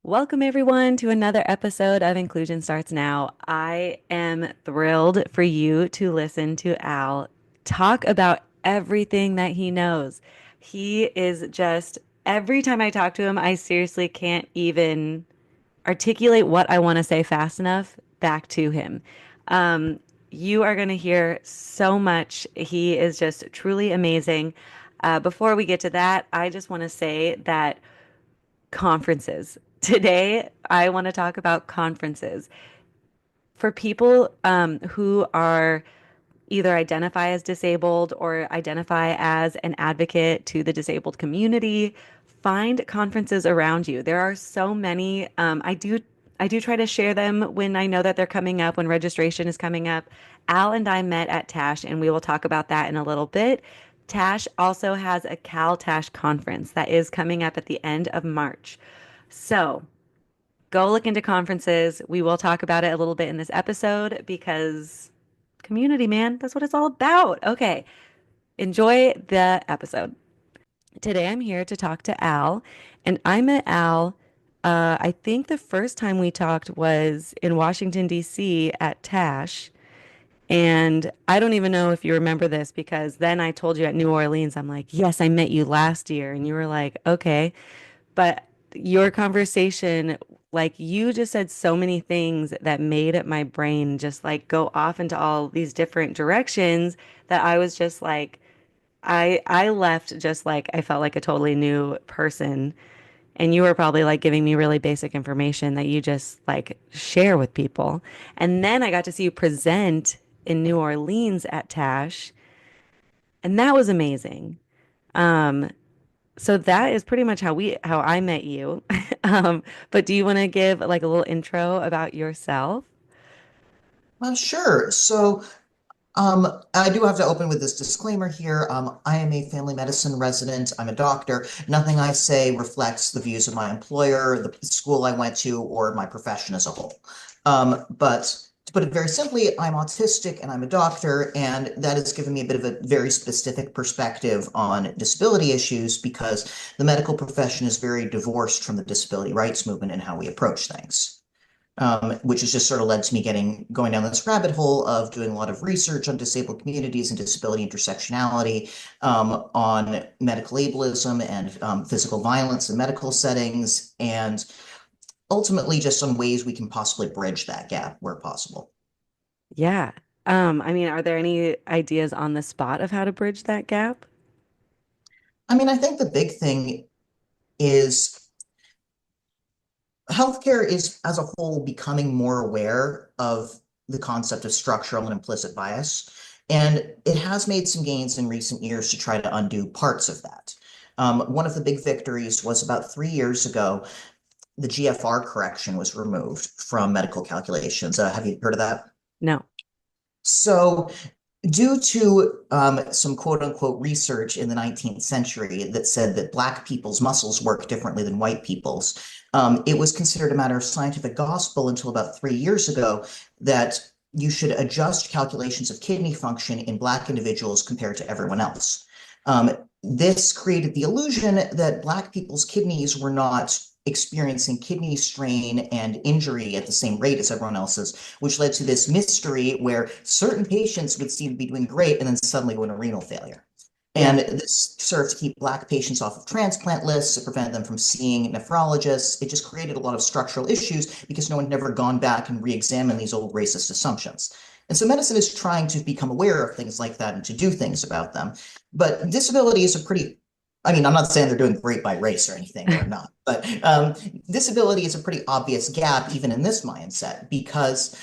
Welcome, everyone, to another episode of Inclusion Starts Now. I am thrilled for you to listen to Al talk about everything that he knows. He is just, every time I talk to him, I seriously can't even articulate what I want to say fast enough back to him. Um, you are going to hear so much. He is just truly amazing. Before we get to that, I just want to say that conferences. Today, I want to talk about conferences. For people who are either identify as disabled or identify as an advocate to the disabled community, find conferences around you. There are so many. I do try to share them when I know that they're coming up, when registration is coming up. Al and I met at Tash, and we will talk about that in a little bit. Tash also has a Cal Tash conference that is coming up at the end of March. So go look into conferences. We will talk about it a little bit in this episode because community, man, that's what it's all about. Okay, enjoy the episode. Today I'm here to talk to Al, and I met Al. I think the first time we talked was in Washington, D.C. at Tash. And I don't even know if you remember this because then I told you at New Orleans, I'm like, yes, I met you last year. And you were like, okay. But your conversation, like you just said so many things that made my brain just like go off into all these different directions that I was just like, I left just like I felt like a totally new person. And you were probably like giving me really basic information that you just like share with people. And then I got to see you present in New Orleans at Tash, and that was amazing. Um, so that is pretty much how I met you. But do you want to give like a little intro about yourself? Sure. I do have to open with this disclaimer here. I am a family medicine resident. I'm a doctor. Nothing I say reflects the views of my employer, the school I went to, or my profession as a whole. But to put it very simply, I'm autistic and I'm a doctor, and that has given me a bit of a very specific perspective on disability issues because the medical profession is very divorced from the disability rights movement and how we approach things. Which has just sort of led to me going down this rabbit hole of doing a lot of research on disabled communities and disability intersectionality, on medical ableism and physical violence in medical settings, and ultimately just on ways we can possibly bridge that gap where possible. Yeah. I mean, are there any ideas on the spot of how to bridge that gap? I mean, I think the big thing is healthcare is as a whole becoming more aware of the concept of structural and implicit bias. And it has made some gains in recent years to try to undo parts of that. One of the big victories was about 3 years ago, the GFR correction was removed from medical calculations. Have you heard of that? No. So, due to some quote unquote research in the 19th century that said that Black people's muscles work differently than white people's, it was considered a matter of scientific gospel until about 3 years ago that you should adjust calculations of kidney function in Black individuals compared to everyone else. Um, this created the illusion that Black people's kidneys were not experiencing kidney strain and injury at the same rate as everyone else's, which led to this mystery where certain patients would seem to be doing great and then suddenly go into renal failure. Yeah. And this served to keep Black patients off of transplant lists, to prevent them from seeing nephrologists. It just created a lot of structural issues because no one had never gone back and re-examined these old racist assumptions. And so medicine is trying to become aware of things like that and to do things about them. But disability is a pretty, I mean, I'm not saying they're doing great by race or anything, they're not. But disability is a pretty obvious gap, even in this mindset, because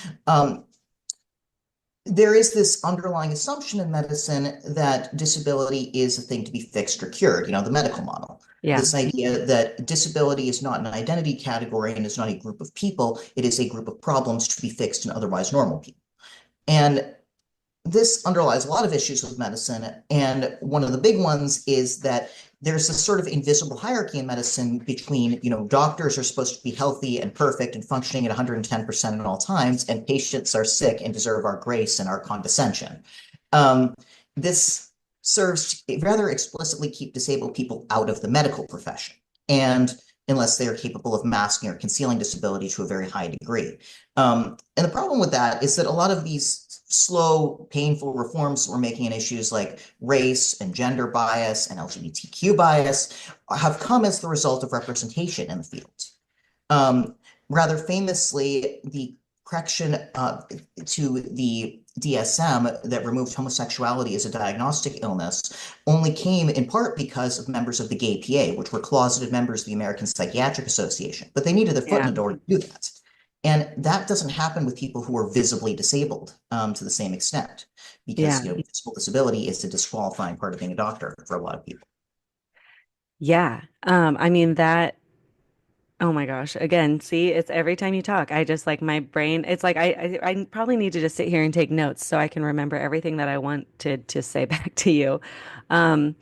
there is this underlying assumption in medicine that disability is a thing to be fixed or cured, the medical model. Yeah. This idea that disability is not an identity category and is not a group of people, it is a group of problems to be fixed in otherwise normal people. And this underlies a lot of issues with medicine. And one of the big ones is that there's this sort of invisible hierarchy in medicine between, doctors are supposed to be healthy and perfect and functioning at 110% at all times, and patients are sick and deserve our grace and our condescension. Um, this serves to rather explicitly keep disabled people out of the medical profession. And unless they are capable of masking or concealing disability to a very high degree. And the problem with that is that a lot of these slow, painful reforms we're making in issues like race and gender bias and LGBTQ bias have come as the result of representation in the field. Um, Rather famously, the correction to the DSM that removed homosexuality as a diagnostic illness only came in part because of members of the Gay PA, which were closeted members of the American Psychiatric Association, but they needed their foot in Yeah. the door to do that. And that doesn't happen with people who are visibly disabled to the same extent, because Yeah. visible disability is a disqualifying part of being a doctor for a lot of people. Yeah. I mean that, oh my gosh. Again, see, it's every time you talk, I just like my brain, it's like I probably need to just sit here and take notes so I can remember everything that I wanted to say back to you. Um,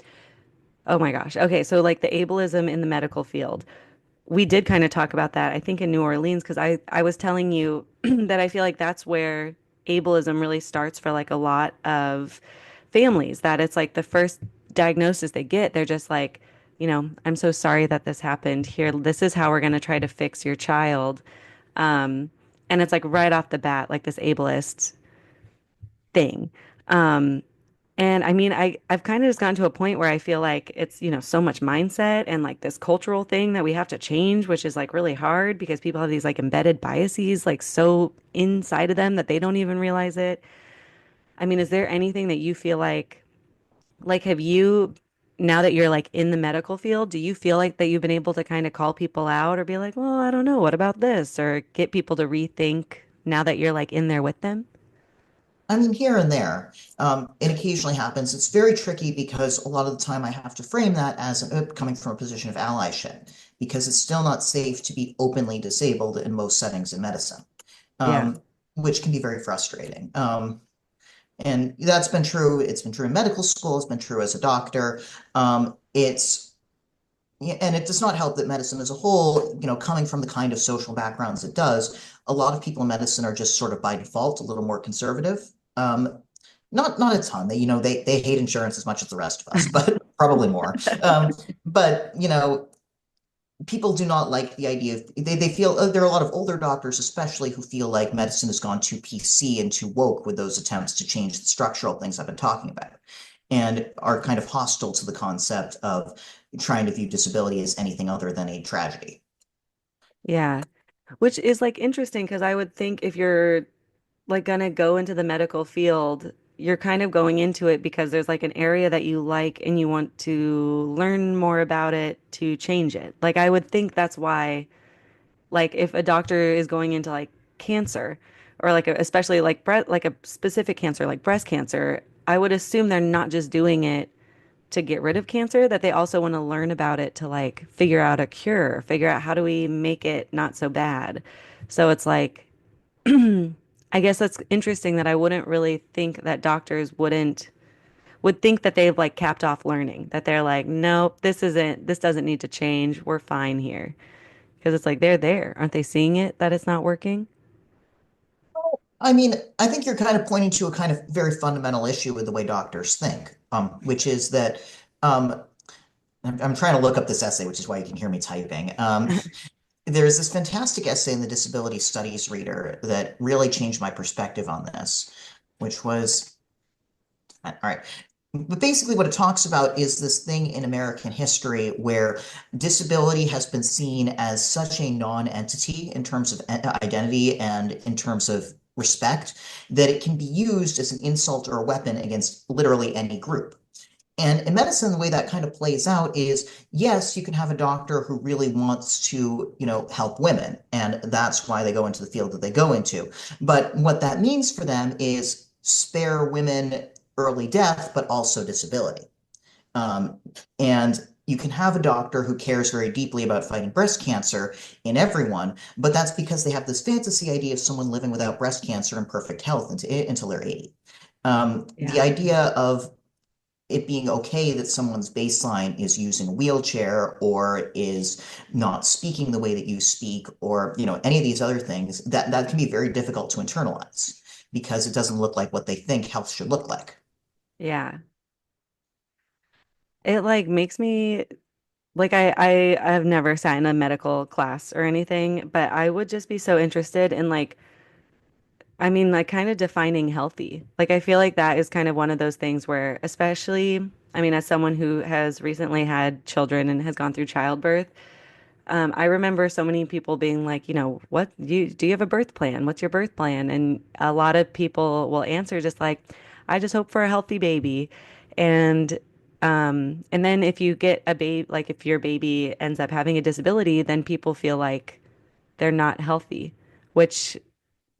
oh my gosh. Okay, so like the ableism in the medical field. We did kind of talk about that, I think, in New Orleans, because I was telling you that I feel like that's where ableism really starts for like a lot of families, that it's like the first diagnosis they get, they're just like, I'm so sorry that this happened. Here, this is how we're going to try to fix your child. Um, and it's like right off the bat, like this ableist thing. Um, and I mean, I've kind of just gotten to a point where I feel like it's, so much mindset and like this cultural thing that we have to change, which is like really hard because people have these like embedded biases like so inside of them that they don't even realize it. I mean, is there anything that you feel like have you, now that you're like in the medical field, do you feel like that you've been able to kind of call people out or be like, well, I don't know, what about this? Or get people to rethink now that you're like in there with them? I mean, here and there, it occasionally happens. It's very tricky because a lot of the time I have to frame that as coming from a position of allyship, because it's still not safe to be openly disabled in most settings in medicine, Yeah. um, which can be very frustrating. And that's been true. It's been true in medical school. It's been true as a doctor. It's Yeah, and it does not help that medicine as a whole, coming from the kind of social backgrounds it does, a lot of people in medicine are just sort of by default a little more conservative. Not a ton. They hate insurance as much as the rest of us, but probably more. But people do not like the idea of they feel there are a lot of older doctors, especially, who feel like medicine has gone too PC and too woke with those attempts to change the structural things I've been talking about, and are kind of hostile to the concept of trying to view disability as anything other than a tragedy. Yeah. Which is like interesting because I would think if you're like gonna go into the medical field, you're kind of going into it because there's like an area that you like and you want to learn more about it to change it. Like I would think that's why, like if a doctor is going into like cancer or like especially like like a specific cancer like breast cancer, I would assume they're not just doing it to get rid of cancer, that they also want to learn about it to like figure out a cure, figure out how do we make it not so bad. So it's like I guess that's interesting that I wouldn't really think that doctors would think that they've like capped off learning, that they're like, nope, this doesn't need to change. We're fine here. Because it's like they're there. Aren't they seeing it that it's not working? I mean, I think you're kind of pointing to a kind of very fundamental issue with the way doctors think, which is that um, I'm trying to look up this essay, which is why you can hear me typing. There's this fantastic essay in the Disability Studies Reader that really changed my perspective on this, which was, all right. But basically, what it talks about is this thing in American history where disability has been seen as such a non-entity in terms of identity and in terms of respect that it can be used as an insult or a weapon against literally any group. And in medicine, the way that kind of plays out is, yes, you can have a doctor who really wants to, help women, and that's why they go into the field that they go into. But what that means for them is spare women early death, but also disability. Um, and you can have a doctor who cares very deeply about fighting breast cancer in everyone, but that's because they have this fantasy idea of someone living without breast cancer and perfect health until they're 80. The Yeah. idea of it being okay that someone's baseline is using a wheelchair or is not speaking the way that you speak, or any of these other things, that can be very difficult to internalize because it doesn't look like what they think health should look like. Yeah. It like makes me like I've never sat in a medical class or anything, but I would just be so interested in like I mean like kind of defining healthy. Like I feel like that is kind of one of those things where especially I mean as someone who has recently had children and has gone through childbirth, I remember so many people being like, what do you have a birth plan? What's your birth plan? And a lot of people will answer just like, I just hope for a healthy baby. And then if you get a baby, like if your baby ends up having a disability, then people feel like they're not healthy, which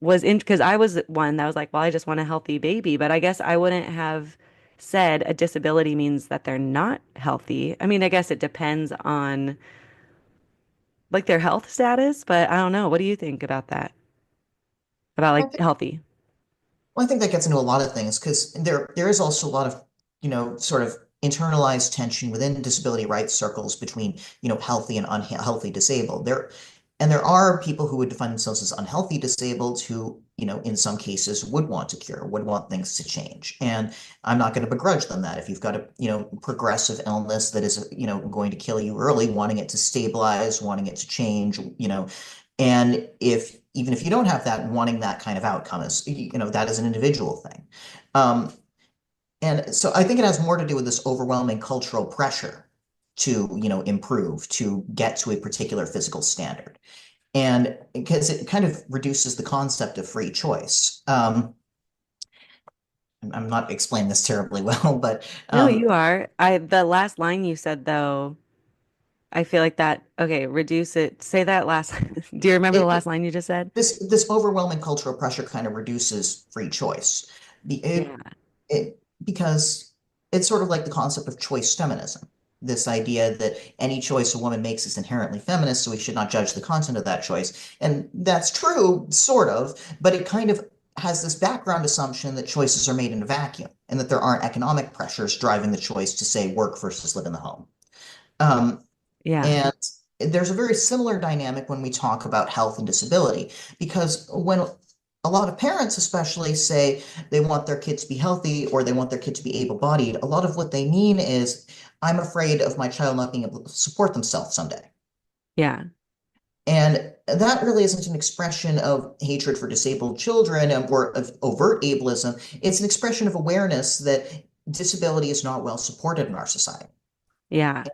was in because I was one that was like, well, I just want a healthy baby, but I guess I wouldn't have said a disability means that they're not healthy. I mean, I guess it depends on like their health status, but I don't know. What do you think about that? About I like think, healthy? well, I think that gets into a lot of things because there is also a lot of, sort of internalized tension within disability rights circles between, healthy and unhealthy disabled. There are people who would define themselves as unhealthy disabled who, in some cases would want to cure, would want things to change. And I'm not going to begrudge them that. If you've got a, progressive illness that is, going to kill you early, wanting it to stabilize, wanting it to change, and if even if you don't have that, wanting that kind of outcome is, that is an individual thing. Um, and so I think it has more to do with this overwhelming cultural pressure to, improve, to get to a particular physical standard. And because it kind of reduces the concept of free choice. I'm not explaining this terribly well, but No, you are. I the last line you said though, I feel like that, okay, reduce it. Say that last. Do you remember the it, last line you just said? this overwhelming cultural pressure kind of reduces free choice. Yeah. Because it's sort of like the concept of choice feminism. This idea that any choice a woman makes is inherently feminist, so we should not judge the content of that choice. And that's true, sort of, but it kind of has this background assumption that choices are made in a vacuum and that there aren't economic pressures driving the choice to say work versus live in the home. Um, Yeah. and there's a very similar dynamic when we talk about health and disability, because when a lot of parents, especially, say they want their kid to be healthy or they want their kid to be able-bodied, a lot of what they mean is, I'm afraid of my child not being able to support themselves someday. Yeah. And that really isn't an expression of hatred for disabled children or of overt ableism. It's an expression of awareness that disability is not well supported in our society, Yeah.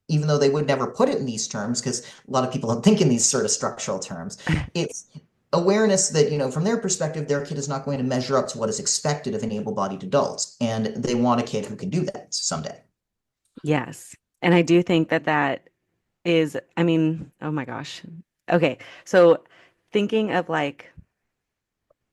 even though they would never put it in these terms, because a lot of people don't think in these sort of structural terms. It's awareness that, from their perspective, their kid is not going to measure up to what is expected of an able-bodied adult, and they want a kid who can do that someday. Yes. And I do think that that is, I mean, oh my gosh. Okay. So thinking of like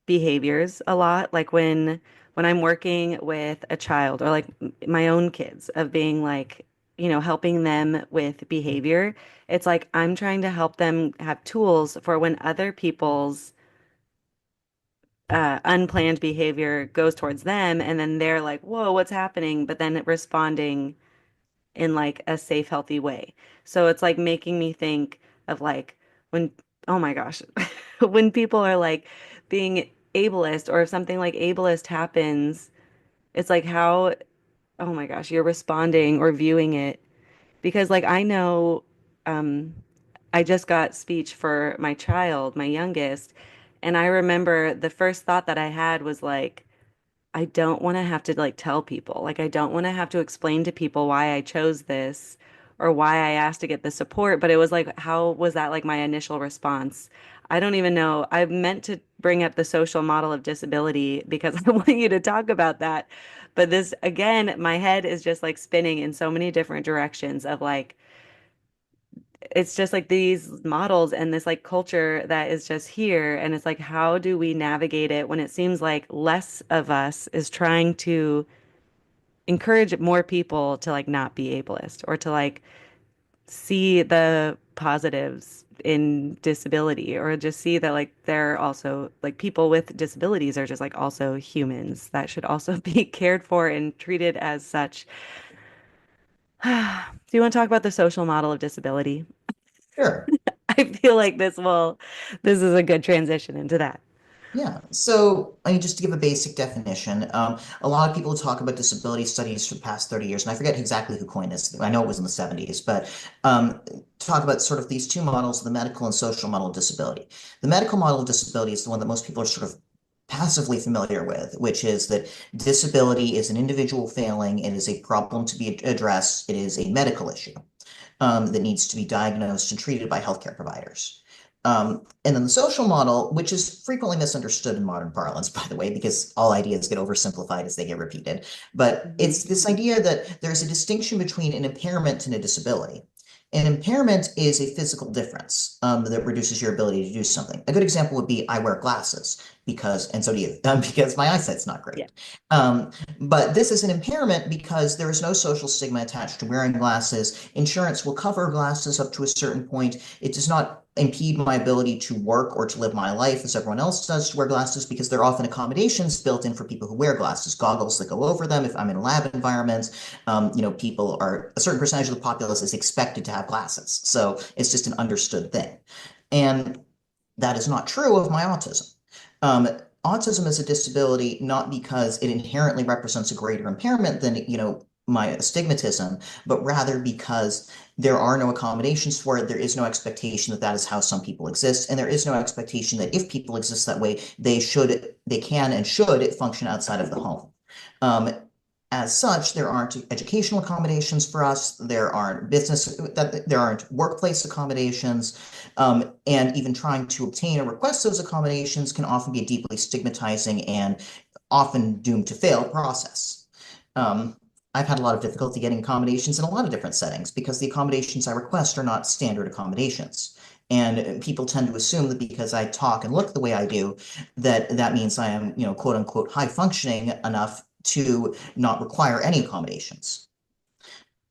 behaviors a lot, like when I'm working with a child or like my own kids of being like, helping them with behavior, it's like I'm trying to help them have tools for when other people's unplanned behavior goes towards them, and then they're like, "Whoa, what's happening?" But then responding in like a safe, healthy way. So it's like making me think of like when, oh my gosh, when people are like being ableist or if something like ableist happens, it's like how, oh my gosh, you're responding or viewing it. Because like I know, um, I just got speech for my child, my youngest, and I remember the first thought that I had was like, I don't want to have to like tell people. Like, I don't want to have to explain to people why I chose this or why I asked to get the support. But it was like, how was that like my initial response? I don't even know. I meant to bring up the social model of disability because I want you to talk about that. But this, again, my head is just like spinning in so many different directions of like, it's just like these models and this like culture that is just here. And it's like, how do we navigate it when it seems like less of us is trying to encourage more people to like not be ableist or to like see the positives in disability or just see that like they're also like people with disabilities are just like also humans that should also be cared for and treated as such. Do you want to talk about the social model of disability? Sure. I feel like this is a good transition into that. Yeah. So, I mean, just to give a basic definition, a lot of people talk about disability studies for the past 30 years, and I forget exactly who coined this. I know it was in the 70s, but talk about sort of these two models, the medical and social model of disability. The medical model of disability is the one that most people are sort of passively familiar with, which is that disability is an individual failing, it is a problem to be addressed, it is a medical issue that needs to be diagnosed and treated by healthcare providers. And then the social model, which is frequently misunderstood in modern parlance, by the way, because all ideas get oversimplified as they get repeated. But Mhm. it's this idea that there's a distinction between an impairment and a disability. An impairment is a physical difference that reduces your ability to do something. A good example would be I wear glasses because, and so do you, because my eyesight's not Yeah. great. Um, but this is an impairment because there is no social stigma attached to wearing glasses. Insurance will cover glasses up to a certain point. It does not impede my ability to work or to live my life as everyone else does to wear glasses because there are often accommodations built in for people who wear glasses, goggles that go over them. If I'm in a lab environment, people are a certain percentage of the populace is expected to have glasses. So it's just an understood thing. And that is not true of my autism. Um, Autism is a disability not because it inherently represents a greater impairment than, my astigmatism, but rather because there are no accommodations for it. There is no expectation that that is how some people exist, and there is no expectation that if people exist that way, they can and should function outside of the home. Um, as such, there aren't educational accommodations for us. There aren't workplace accommodations. And even trying to obtain or request those accommodations can often be a deeply stigmatizing and often doomed to fail process. Um, I've had a lot of difficulty getting accommodations in a lot of different settings because the accommodations I request are not standard accommodations. And people tend to assume that because I talk and look the way I do, that means I am, quote unquote, high functioning enough to not require any accommodations.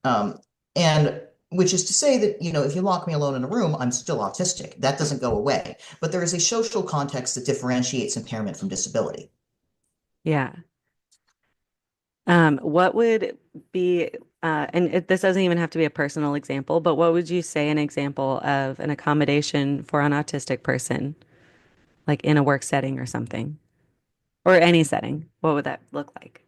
Um, and which is to say that, if you lock me alone in a room, I'm still autistic. That doesn't go away. But there is a social context that differentiates impairment from disability. Yeah. What would be, this doesn't even have to be a personal example, but what would you say an example of an accommodation for an autistic person, like in a work setting or something, or any setting? What would that look like?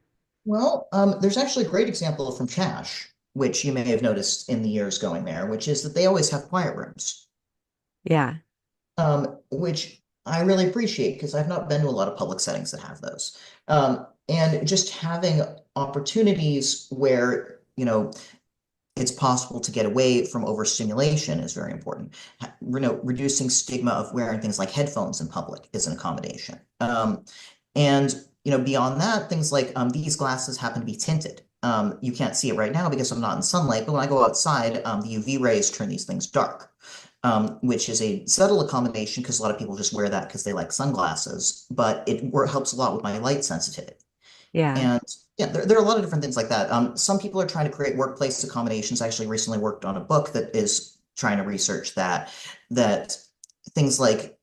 Well, there's actually a great example from Chash, which you may have noticed in the years going there, which is that they always have quiet rooms, Yeah. which I really appreciate because I've not been to a lot of public settings that have those. And just having opportunities where, it's possible to get away from overstimulation is very important. Reducing stigma of wearing things like headphones in public is an accommodation. And beyond that, things like these glasses happen to be tinted. You can't see it right now because I'm not in sunlight, but when I go outside, the UV rays turn these things dark, which is a subtle accommodation because a lot of people just wear that because they like sunglasses, but it helps a lot with my light sensitivity. Yeah. And yeah, there are a lot of different things like that. Some people are trying to create workplace accommodations. I actually recently worked on a book that is trying to research that things like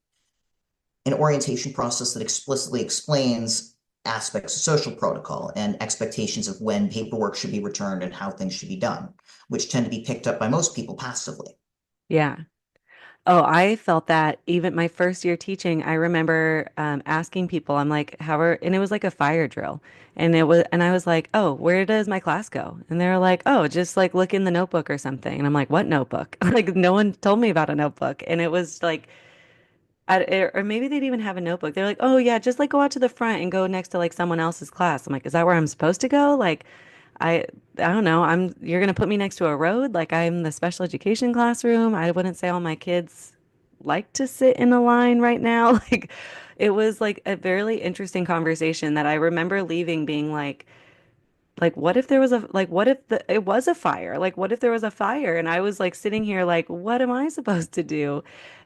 an orientation process that explicitly explains aspects of social protocol and expectations of when paperwork should be returned and how things should be done, which tend to be picked up by most people passively. Yeah. Oh, I felt that even my first year teaching, I remember asking people, I'm like, and it was like a fire drill. And I was like, oh, where does my class go? And they were like, oh, just like look in the notebook or something. And I'm like, what notebook? Like, no one told me about a notebook. And it was like, or maybe they'd even have a notebook. They're like, oh, yeah, just like go out to the front and go next to like someone else's class. I'm like, is that where I'm supposed to go? Like, I, I don't know. You're gonna put me next to a road? Like I'm the special education classroom. I wouldn't say all my kids like to sit in a line right now. Like it was like a very interesting conversation that I remember leaving being like what if there was what if it was a fire? Like what if there was a fire and I was like sitting here like what am I supposed to do?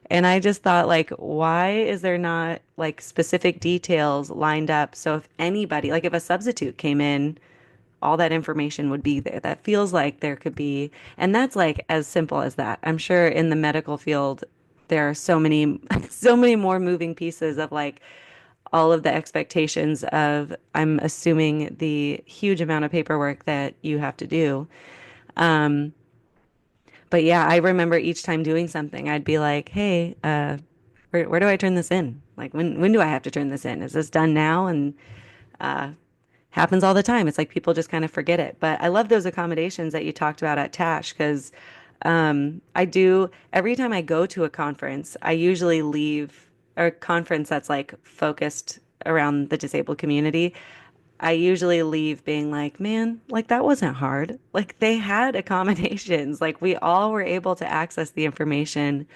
And I just thought like why is there not like specific details lined up so if anybody like if a substitute came in all that information would be there. That feels like there could be, and that's like as simple as that. I'm sure in the medical field, there are so many, so many more moving pieces of like all of the expectations of, I'm assuming the huge amount of paperwork that you have to do. Um, but yeah, I remember each time doing something, I'd be like, hey, where do I turn this in? Like when do I have to turn this in? Is this done now? And uh, happens all the time. It's like people just kind of forget it. But I love those accommodations that you talked about at Tash because I do every time I go to a conference, I usually leave or a conference that's like focused around the disabled community. I usually leave being like, man, like that wasn't hard. Like they had accommodations. Like we all were able to access the information.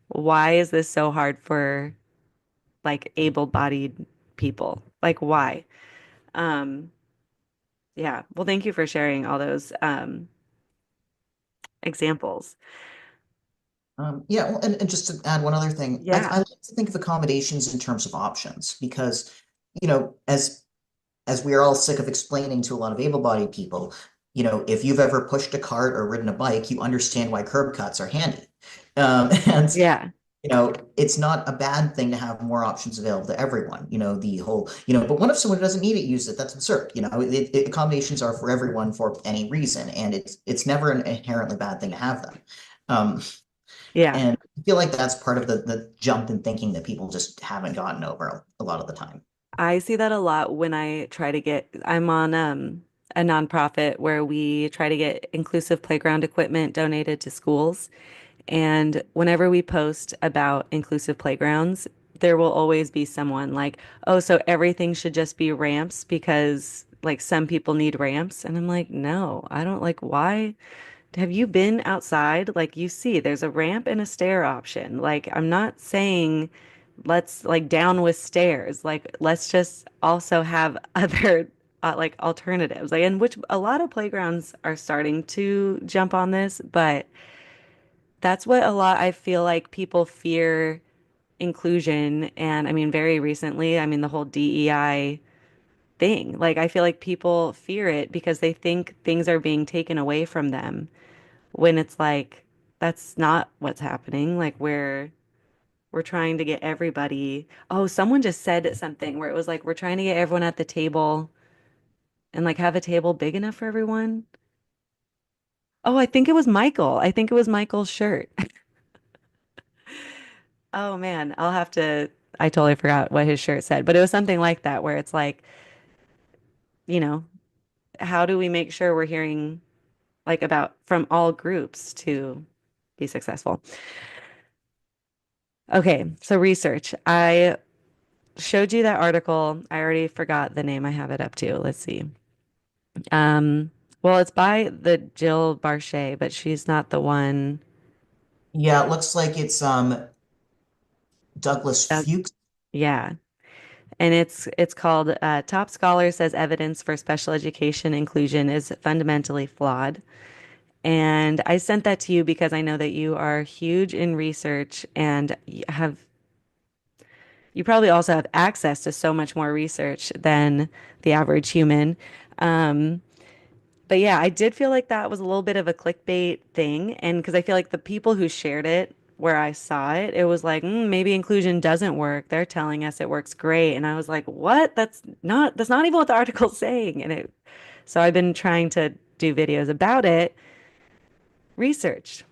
Why is this so hard for like able-bodied people? Like why? Um, yeah. Well, thank you for sharing all those examples. Yeah, well, and just to add one other thing, I Yeah. like to think of accommodations in terms of options because, as we are all sick of explaining to a lot of able-bodied people, if you've ever pushed a cart or ridden a bike, you understand why curb cuts are handy. And Yeah. it's not a bad thing to have more options available to everyone. The whole, but what if someone who doesn't need it use it? That's absurd. Accommodations are for everyone for any reason, and it's never an inherently bad thing to have them. Um, Yeah. and I feel like that's part of the jump in thinking that people just haven't gotten over a lot of the time. I see that a lot when I try to get, I'm on a nonprofit where we try to get inclusive playground equipment donated to schools. And whenever we post about inclusive playgrounds, there will always be someone like, oh, so everything should just be ramps because like some people need ramps. And I'm like, no, I don't like why. Have you been outside? Like you see, there's a ramp and a stair option. Like I'm not saying let's like down with stairs. Like let's just also have other like alternatives. Like and which a lot of playgrounds are starting to jump on this, but that's what a lot I feel like people fear inclusion. And I mean, very recently, I mean, the whole DEI thing. Like I feel like people fear it because they think things are being taken away from them when it's like that's not what's happening. Like we're trying to get everybody. Oh, someone just said something where it was like we're trying to get everyone at the table and like have a table big enough for everyone. Oh, I think it was Michael. I think it was Michael's shirt. Oh man, I'll have to I totally forgot what his shirt said, but it was something like that where it's like, you know, how do we make sure we're hearing like about from all groups to be successful? Okay, so research. I showed you that article. I already forgot the name. I have it up too. Let's see. Um, well, it's by the Jill Barchet, but she's not the one. Yeah, it looks like it's Douglas Uh, Fuchs. yeah, and it's called Top Scholar Says Evidence for Special Education Inclusion is Fundamentally Flawed. And I sent that to you because I know that you are huge in research and you probably also have access to so much more research than the average human. Um, But yeah, I did feel like that was a little bit of a clickbait thing. And because I feel like the people who shared it where I saw it, it was like, maybe inclusion doesn't work. They're telling us it works great. And I was like, what? That's not even what the article's saying. So I've been trying to do videos about it. Research.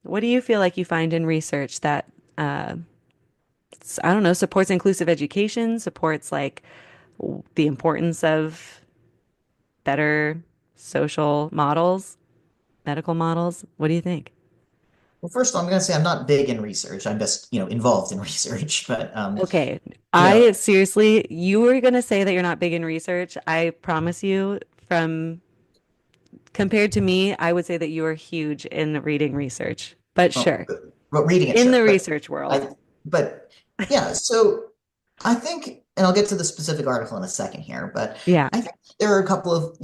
What do you feel like you find in research that, uh, I don't know, supports inclusive education, supports like the importance of better social models? Medical models. What do you think? Well, first, I'm going to say I'm not big in research. I'm just, involved in research. But, Okay. you know, I seriously, you were going to say that you're not big in research. I promise you, from compared to me, I would say that you are huge in reading research. But well, sure, but reading it, in sure. the But research world. I, but yeah, so I think, and I'll get to the specific article in a second here, but Yeah. I think there are a couple of,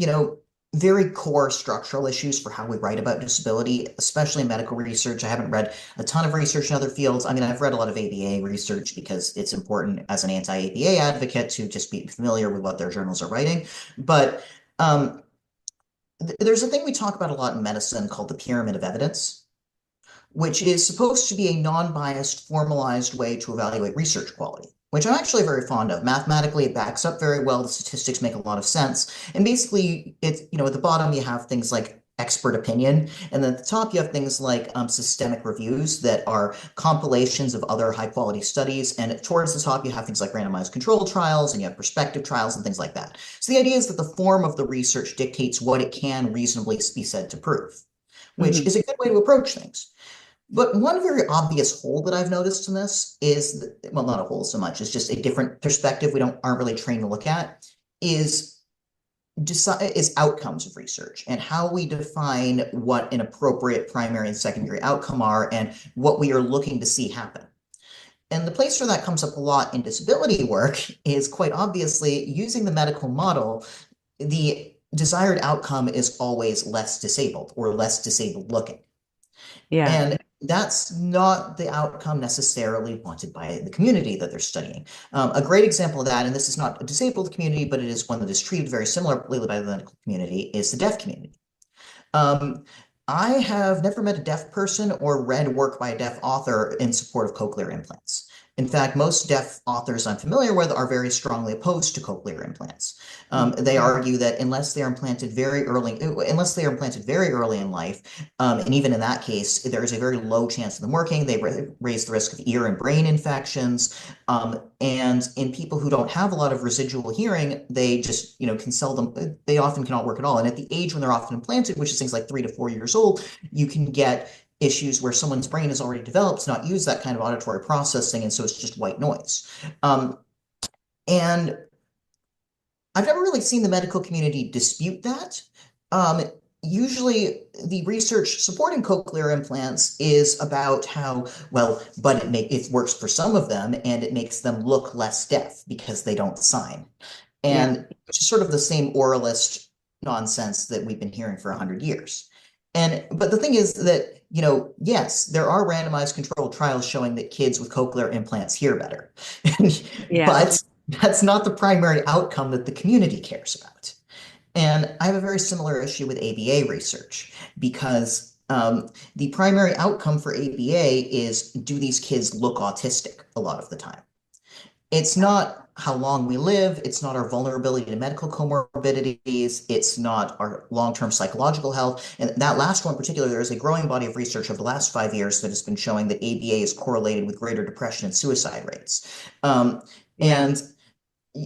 very core structural issues for how we write about disability, especially in medical research. I haven't read a ton of research in other fields. I mean, I've read a lot of ABA research because it's important as an anti-ABA advocate to just be familiar with what their journals are writing. But um, there's a thing we talk about a lot in medicine called the pyramid of evidence, which is supposed to be a non-biased, formalized way to evaluate research quality, which I'm actually very fond of. Mathematically, it backs up very well. The statistics make a lot of sense. And basically, it's, at the bottom, you have things like expert opinion. And then at the top, you have things like systemic reviews that are compilations of other high quality studies. And towards the top, you have things like randomized controlled trials and you have prospective trials and things like that. So the idea is that the form of the research dictates what it can reasonably be said to prove, which Hmm. is a good way to approach things. But one very obvious hole that I've noticed in this is, that, well, not a hole so much, it's just a different perspective we don't aren't really trained to look at, is outcomes of research and how we define what an appropriate primary and secondary outcome are and what we are looking to see happen. And the place where that comes up a lot in disability work is quite obviously using the medical model. The desired outcome is always less disabled or less disabled looking. Yeah. And that's not the outcome necessarily wanted by the community that they're studying. A great example of that, and this is not a disabled community, but it is one that is treated very similarly by the medical community, is the deaf community. Um, I have never met a deaf person or read work by a deaf author in support of cochlear implants. In fact, most deaf authors I'm familiar with are very strongly opposed to cochlear implants. They Mhm. argue that unless they are implanted very early in life, and even in that case, there is a very low chance of them working. They raise the risk of ear and brain infections. And in people who don't have a lot of residual hearing, they just, can sell them. They often cannot work at all. And at the age when they're often implanted, which is things like 3 to 4 years old, you can get issues where someone's brain is already developed to not use that kind of auditory processing. And so it's just white noise. And I've never really seen the medical community dispute that. Um, Usually, the research supporting cochlear implants is about how, well, but it works for some of them and it makes them look less deaf because they don't sign. Yeah. And which is sort of the same oralist nonsense that we've been hearing for 100 years. But the thing is that, yes, there are randomized controlled trials showing that kids with cochlear implants hear better. Yeah. But that's not the primary outcome that the community cares about. And I have a very similar issue with ABA research because the primary outcome for ABA is, do these kids look autistic a lot of the time? It's not how long we live. It's not our vulnerability to medical comorbidities. It's not our long-term psychological health. And that last one in particular, there is a growing body of research over the last 5 years that has been showing that ABA is correlated with greater depression and suicide rates. Um, Yeah. and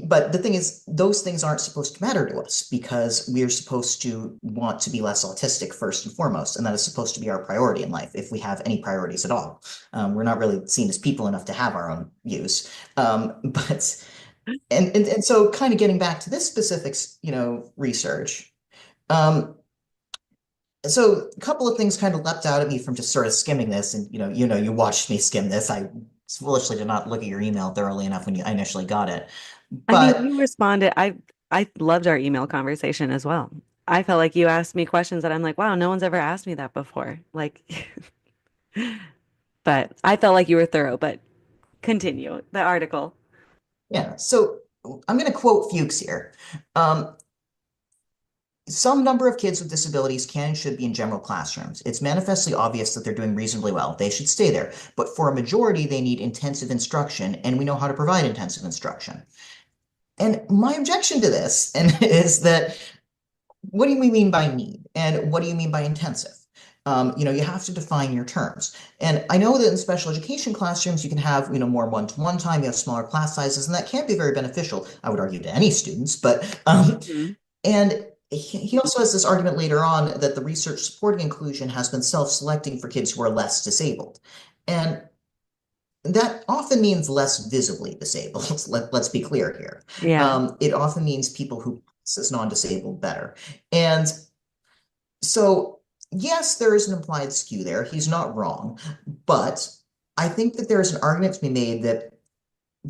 but the thing is, those things aren't supposed to matter to us because we're supposed to want to be less autistic first and foremost, and that is supposed to be our priority in life, if we have any priorities at all. We're not really seen as people enough to have our own views. But and so kind of getting back to this specific, research. Um, so a couple of things kind of leapt out at me from just sort of skimming this, and you watched me skim this. I foolishly did not look at your email thoroughly enough when I initially got it. I mean, But you responded. I loved our email conversation as well. I felt like you asked me questions that I'm like, wow, no one's ever asked me that before. Like, but I felt like you were thorough, but continue the article. yeah, so I'm going to quote Fuchs here. Um, Some number of kids with disabilities can and should be in general classrooms. It's manifestly obvious that they're doing reasonably well. They should stay there. But for a majority, they need intensive instruction, and we know how to provide intensive instruction. And my objection to this and is that, what do we mean by need? And what do you mean by intensive? You have to define your terms. And I know that in special education classrooms, you can have, more one-to-one time, you have smaller class sizes, and that can be very beneficial, I would argue, to any students. Mhm. And he also has this argument later on that the research supporting inclusion has been self-selecting for kids who are less disabled. And that often means less visibly disabled. Let's be clear here. Yeah. It often means people who pass as non-disabled better. And so, yes, there is an implied skew there. He's not wrong. But I think that there is an argument to be made that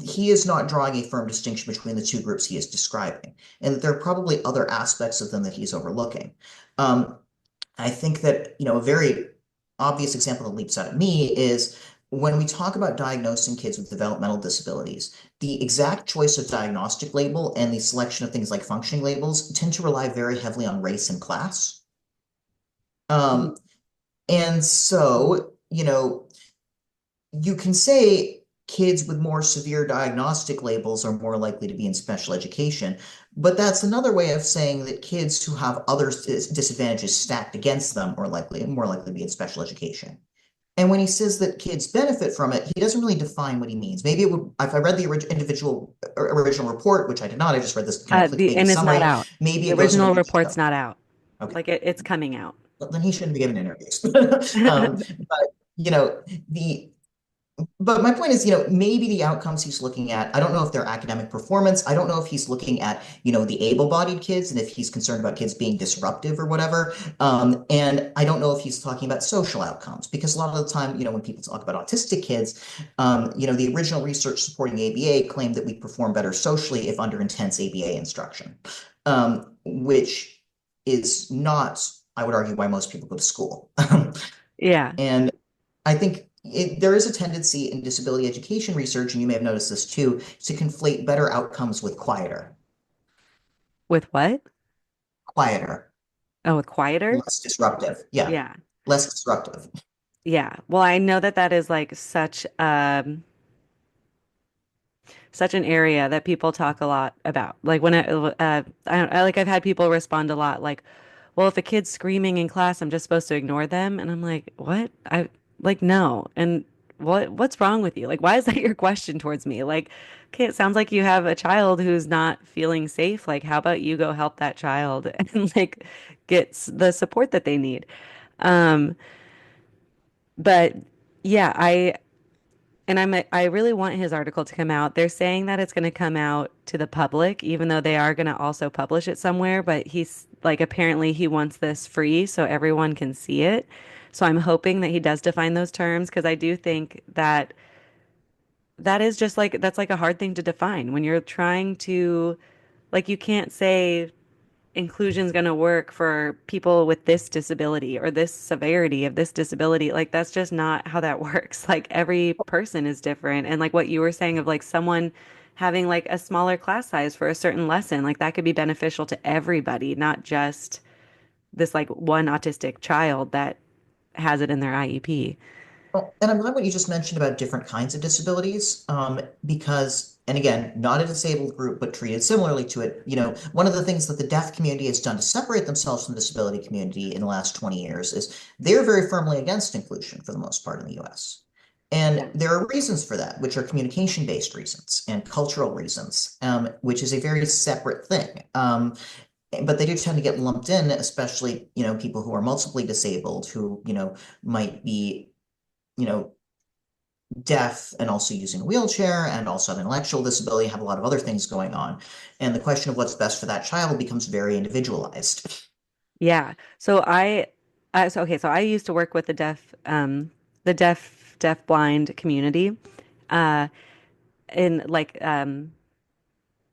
he is not drawing a firm distinction between the two groups he is describing, and that there are probably other aspects of them that he's overlooking. Um, I think that, a very obvious example that leaps out at me is when we talk about diagnosing kids with developmental disabilities, the exact choice of diagnostic label and the selection of things like functioning labels tend to rely very heavily on race and class. Mhm. And so, you can say kids with more severe diagnostic labels are more likely to be in special education. But that's another way of saying that kids who have other disadvantages stacked against them are more likely to be in special education. And when he says that kids benefit from it, he doesn't really define what he means. Maybe it would, if I read the original report, which I did not, I just read this kind of The clickbaity and it's not summary. out. Maybe The it goes into original more report's detail. not out. Okay, Like it's coming out. well, then he shouldn't be given interviews. But you know, the but my point is, maybe the outcomes he's looking at, I don't know if they're academic performance. I don't know if he's looking at, the able-bodied kids and if he's concerned about kids being disruptive or whatever. And I don't know if he's talking about social outcomes because a lot of the time, when people talk about autistic kids, the original research supporting ABA claimed that we perform better socially if under intense ABA instruction, which is not, I would argue, why most people go to school. Yeah. And I think there is a tendency in disability education research, and you may have noticed this too, to conflate better outcomes with quieter, With what? quieter, Oh, with quieter? less disruptive. Yeah, Yeah. less disruptive. Yeah. Well, I know that that is like such an area that people talk a lot about. Like when I don't I, like I've had people respond a lot like, "Well, if a kid's screaming in class, I'm just supposed to ignore them." And I'm like, "What?" I like no. And what's wrong with you? Like why is that your question towards me? Like, okay, it sounds like you have a child who's not feeling safe. Like how about you go help that child and like get the support that they need. Um, but yeah, I really want his article to come out. They're saying that it's going to come out to the public, even though they are going to also publish it somewhere. But he's like, apparently he wants this free so everyone can see it. So I'm hoping that he does define those terms because I do think that that is just like, that's like a hard thing to define when you're trying to, like, you can't say inclusion is going to work for people with this disability or this severity of this disability. Like that's just not how that works. Like every person is different. And like what you were saying of like someone having like a smaller class size for a certain lesson, like that could be beneficial to everybody, not just this like one autistic child that has it in their IEP. Well, and I'm glad what you just mentioned about different kinds of disabilities, because, and again, not a disabled group, but treated similarly to it. One of the things that the deaf community has done to separate themselves from the disability community in the last 20 years is they're very firmly against inclusion for the most part in the US. And Yeah. there are reasons for that, which are communication-based reasons and cultural reasons, which is a very separate thing. But they do tend to get lumped in, especially, people who are multiply disabled, who, might be, you know, deaf and also using a wheelchair and also have intellectual disability, have a lot of other things going on. And the question of what's best for that child becomes very individualized. Yeah. So okay, so I used to work with the deaf blind community, uh, in like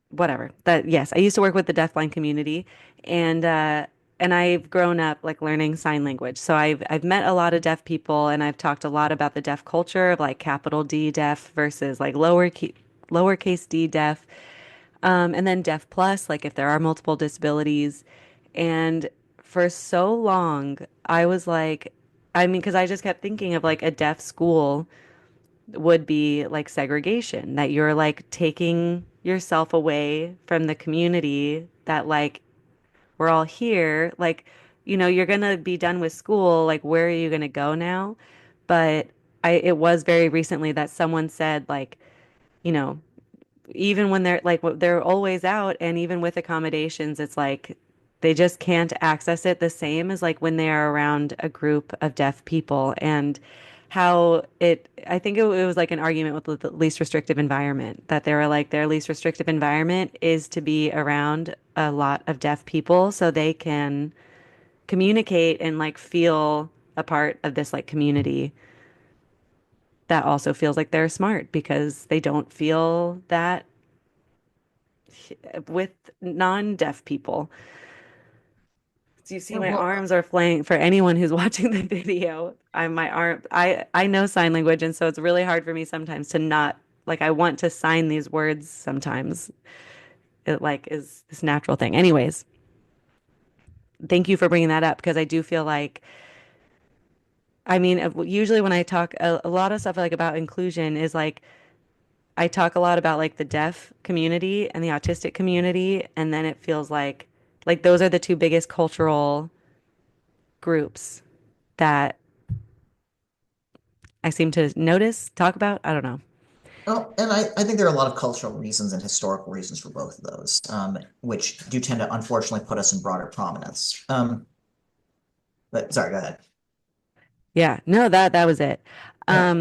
whatever that yes, I used to work with the deafblind community and I've grown up like learning sign language. So I've met a lot of deaf people and I've talked a lot about the deaf culture of like capital D deaf versus like lowercase d deaf. And then deaf plus, like if there are multiple disabilities. And for so long, I was like, I mean, because I just kept thinking of like a deaf school would be like segregation, that you're like taking yourself away from the community that like we're all here. Like, you're gonna be done with school. Like, where are you gonna go now? But it was very recently that someone said like, you know, even when they're always out and even with accommodations, it's like they just can't access it the same as like when they are around a group of deaf people and how I think it was like an argument with the least restrictive environment that they were like their least restrictive environment is to be around a lot of deaf people so they can communicate and like feel a part of this like community that also feels like they're smart because they don't feel that with non-deaf people. So you see Yeah, my well, arms are flaying for anyone who's watching the video. I know sign language and so it's really hard for me sometimes to not like I want to sign these words sometimes. It like is this natural thing. Anyways, thank you for bringing that up because I do feel like I mean usually when I talk a lot of stuff like about inclusion is like I talk a lot about like the deaf community and the autistic community, and then it feels like those are the two biggest cultural groups that I seem to notice, talk about. I don't know. Oh, and I think there are a lot of cultural reasons and historical reasons for both of those, which do tend to unfortunately put us in broader prominence. But sorry, go ahead. Yeah, no, that was it. Yeah.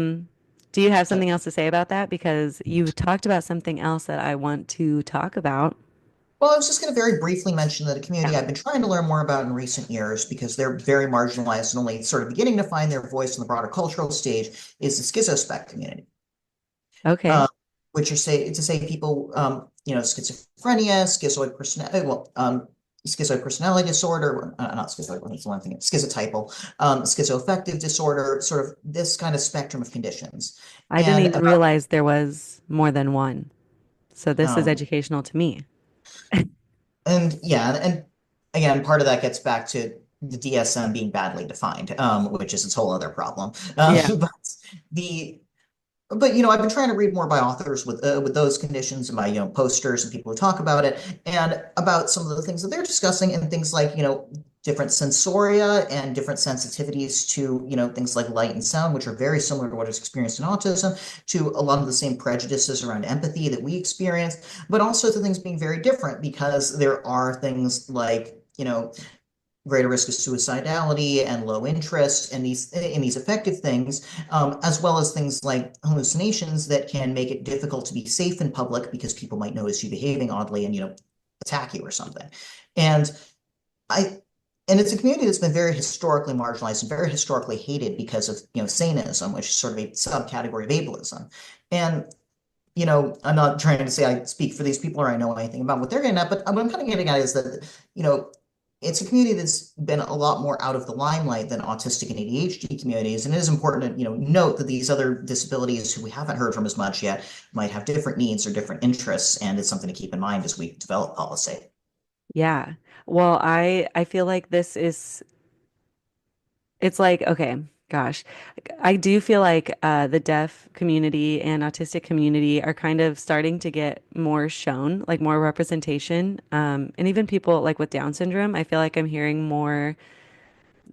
Do you have Uh, something else to say about that? Because you've talked about something else that I want to talk about. Well, I was just going to very briefly mention that a Yeah. community I've been trying to learn more about in recent years because they're very marginalized and only sort of beginning to find their voice in the broader cultural stage is the schizospec community, Okay. um, which are to say people, schizophrenia, schizoid personality disorder, not schizoid, that's the one thing, schizotypal, schizoaffective disorder, sort of this kind of spectrum of conditions. I didn't And even about, realize there was more than one. So this is um, educational to me. And yeah, and again, part of that gets back to the DSM being badly defined, which is its whole other problem. Yeah. But the I've been trying to read more by authors with those conditions and by posters and people who talk about it and about some of the things that they're discussing and things like different sensoria and different sensitivities to things like light and sound, which are very similar to what is experienced in autism, to a lot of the same prejudices around empathy that we experience, but also to things being very different because there are things like greater risk of suicidality and low interest and these effective things, as well as things like hallucinations that can make it difficult to be safe in public because people might notice you behaving oddly and attack you or something. And I and it's a community that's been very historically marginalized and very historically hated because of sanism, which is sort of a subcategory of ableism. And I'm not trying to say I speak for these people or I know anything about what they're getting at, but what I'm kind of getting at is that, it's a community that's been a lot more out of the limelight than autistic and ADHD communities. And it is important to, note that these other disabilities who we haven't heard from as much yet might have different needs or different interests. And it's something to keep in mind as we develop policy. Yeah. Well, I feel like this is it's like okay, gosh. I do feel like the deaf community and autistic community are kind of starting to get more shown, like more representation. And even people like with Down syndrome, I feel like I'm hearing more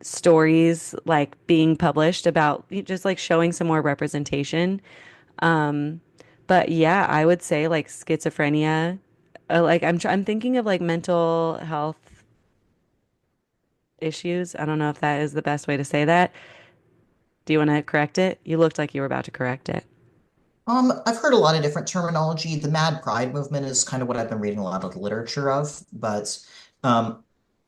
stories like being published about just like showing some more representation. Um, but yeah, I would say like schizophrenia, like I'm thinking of like mental health issues. I don't know if that is the best way to say that. Do you want to correct it? You looked like you were about to correct it. I've heard a lot of different terminology. The Mad Pride movement is kind of what I've been reading a lot of the literature of,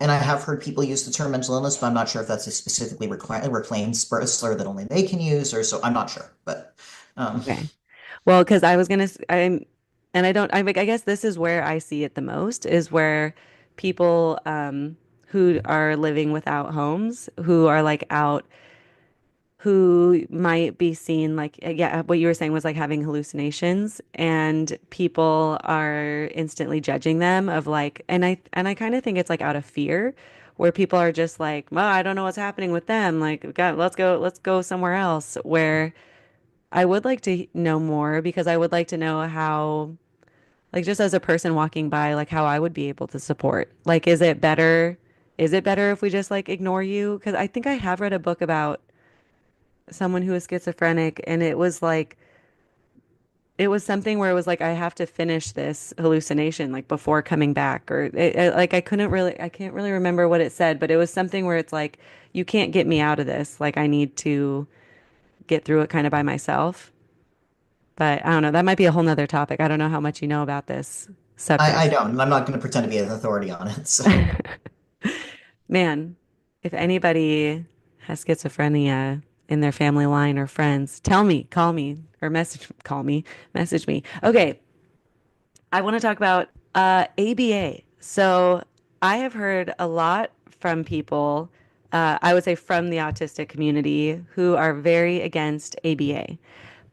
and I have heard people use the term mental illness, but I'm not sure if that's a specifically reclaimed slur that only they can use, or so I'm not sure. But Okay. Well, because I was gonna, and I don't, I like, I guess this is where I see it the most is where people who are living without homes, who are like out, who might be seen like, yeah, what you were saying was like having hallucinations, and people are instantly judging them of like, and I kind of think it's like out of fear, where people are just like, well, I don't know what's happening with them. Like, God, let's go somewhere else. Where I would like to know more because I would like to know how, like, just as a person walking by, like, how I would be able to support. Like, is it better? Is it better if we just like ignore you? Because I think I have read a book about someone who was schizophrenic, and it was like, it was something where it was like, I have to finish this hallucination like before coming back, or like, I can't really remember what it said, but it was something where it's like, you can't get me out of this. Like, I need to get through it kind of by myself. But I don't know. That might be a whole nother topic. I don't know how much you know about this I subject. don't, and I'm not going to pretend to be an authority on it. So Man, if anybody has schizophrenia in their family line or friends, tell me, call me, or call me, message me. Okay, I want to talk about ABA. So I have heard a lot from people, I would say from the autistic community, who are very against ABA.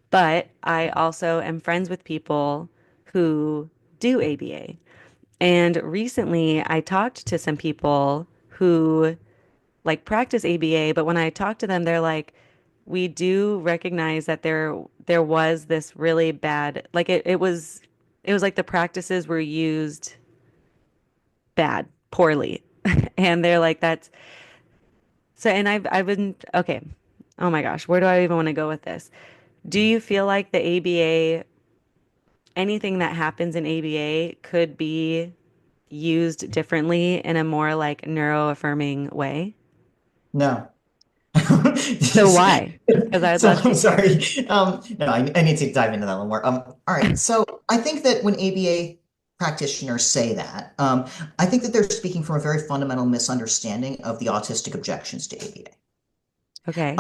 But I also am friends with people who do ABA. And recently I talked to some people who like practice ABA, but when I talk to them, they're like, we do recognize that there was this really bad, like it was like the practices were used bad, poorly. And they're like that's so and I've been okay. Oh my gosh, where do I even want to go with this? Do you feel like the ABA, anything that happens in ABA could be used differently in a more like neuro-affirming way? No. So why? Because I would So love to I'm hear. sorry. No, I need to dive into that a little more. All right. So I think that when ABA practitioners say that, I think that they're speaking from a very fundamental misunderstanding of the autistic objections to ABA. Okay.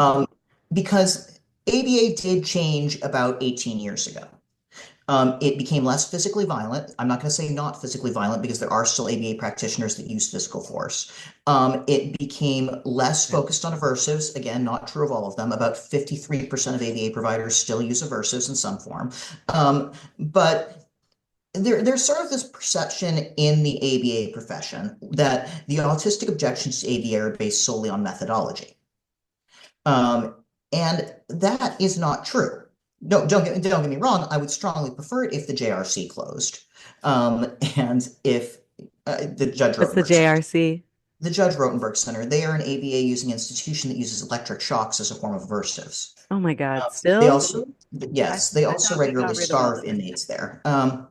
Because ABA did change about 18 years ago. It became less physically violent. I'm not going to say not physically violent because there are still ABA practitioners that use physical force. It became less focused on aversives. Again, not true of all of them. About 53% of ABA providers still use aversives in some form. But there's sort of this perception in the ABA profession that the autistic objections to ABA are based solely on methodology. Um, and that is not true. No, don't get me wrong. I would strongly prefer it if the JRC closed, and if the Judge What's the Rotenberg Center. JRC? The Judge Rotenberg Center. They are an ABA using institution that uses electric shocks as a form of aversives. Oh my God. They Still? also, yes, they I also thought we regularly got rid of all starve those. inmates there. Ugh.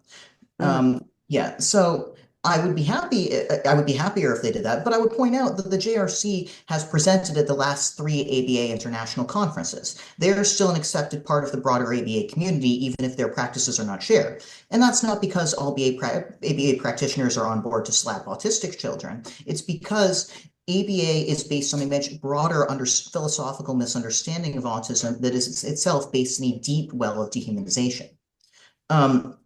Yeah, so I would be happier if they did that, but I would point out that the JRC has presented at the last three ABA international conferences. They are still an accepted part of the broader ABA community, even if their practices are not shared. And that's not because all ABA practitioners are on board to slap autistic children. It's because ABA is based on a much broader philosophical misunderstanding of autism that is itself based in a deep well of dehumanization. Um,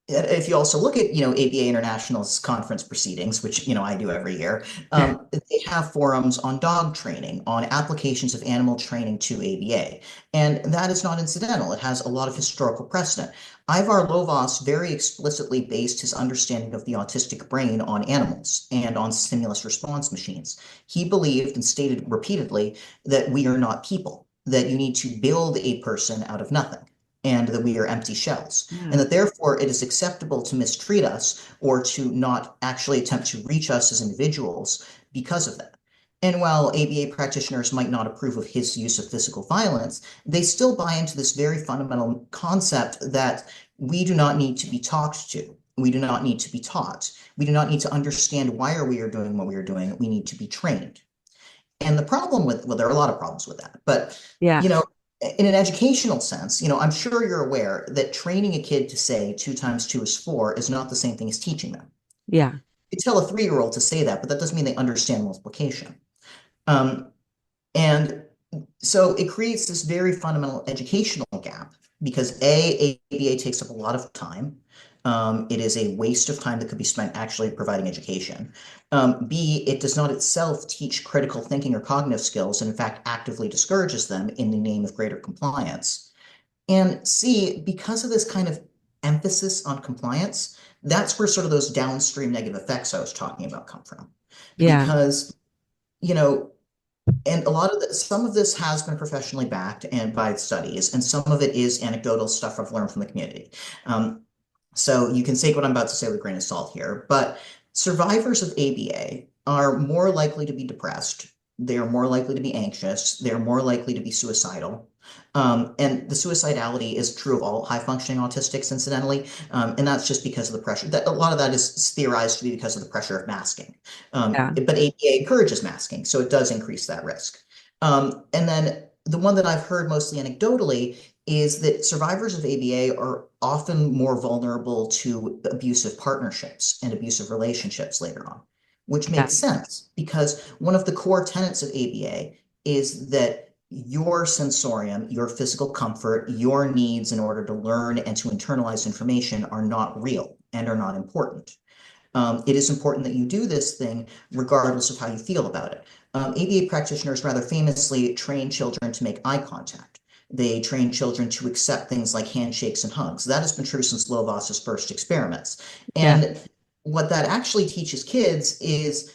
if you also look at, ABA International's conference proceedings, which, I do every year, they have forums on dog training, on applications of animal training to ABA. And that is not incidental. It has a lot of historical precedent. Ivar Lovaas very explicitly based his understanding of the autistic brain on animals and on stimulus response machines. He believed and stated repeatedly that we are not people, that you need to build a person out of nothing, and that we are empty shells, and Yeah. that therefore it is acceptable to mistreat us or to not actually attempt to reach us as individuals because of that. And while ABA practitioners might not approve of his use of physical violence, they still buy into this very fundamental concept that we do not need to be talked to. We do not need to be taught. We do not need to understand why we are doing what we are doing. We need to be trained. And the problem with, well, there are a lot of problems with that, but Yeah. you know, in an educational sense, I'm sure you're aware that training a kid to say 2 times 2 is 4 is not the same thing as teaching them. Yeah. You tell a 3-year-old to say that, but that doesn't mean they understand multiplication. Um, and so it creates this very fundamental educational gap because ABA takes up a lot of time. It is a waste of time that could be spent actually providing education. B, it does not itself teach critical thinking or cognitive skills, and in fact actively discourages them in the name of greater compliance. And C, because of this kind of emphasis on compliance, that's where sort of those downstream negative effects I was talking about come from. Yeah. Because, you know, and a lot of some of this has been professionally backed and by studies, and some of it is anecdotal stuff I've learned from the community. Um, so you can take what I'm about to say with a grain of salt here, but survivors of ABA are more likely to be depressed. They are more likely to be anxious. They are more likely to be suicidal. And the suicidality is true of all high functioning autistics, incidentally. And that's just because of the pressure. That a lot of that is theorized to be because of the pressure of masking. Yeah. But ABA encourages masking, so it does increase that risk. And then the one that I've heard mostly anecdotally is that survivors of ABA are often more vulnerable to abusive partnerships and abusive relationships later on, which Yeah. makes sense because one of the core tenets of ABA is that your sensorium, your physical comfort, your needs in order to learn and to internalize information are not real and are not important. It is important that you do this thing regardless of how you feel about it. ABA practitioners rather famously train children to make eye contact. They train children to accept things like handshakes and hugs. That has been true since Lovaas's first experiments. Yeah. And what that actually teaches kids is,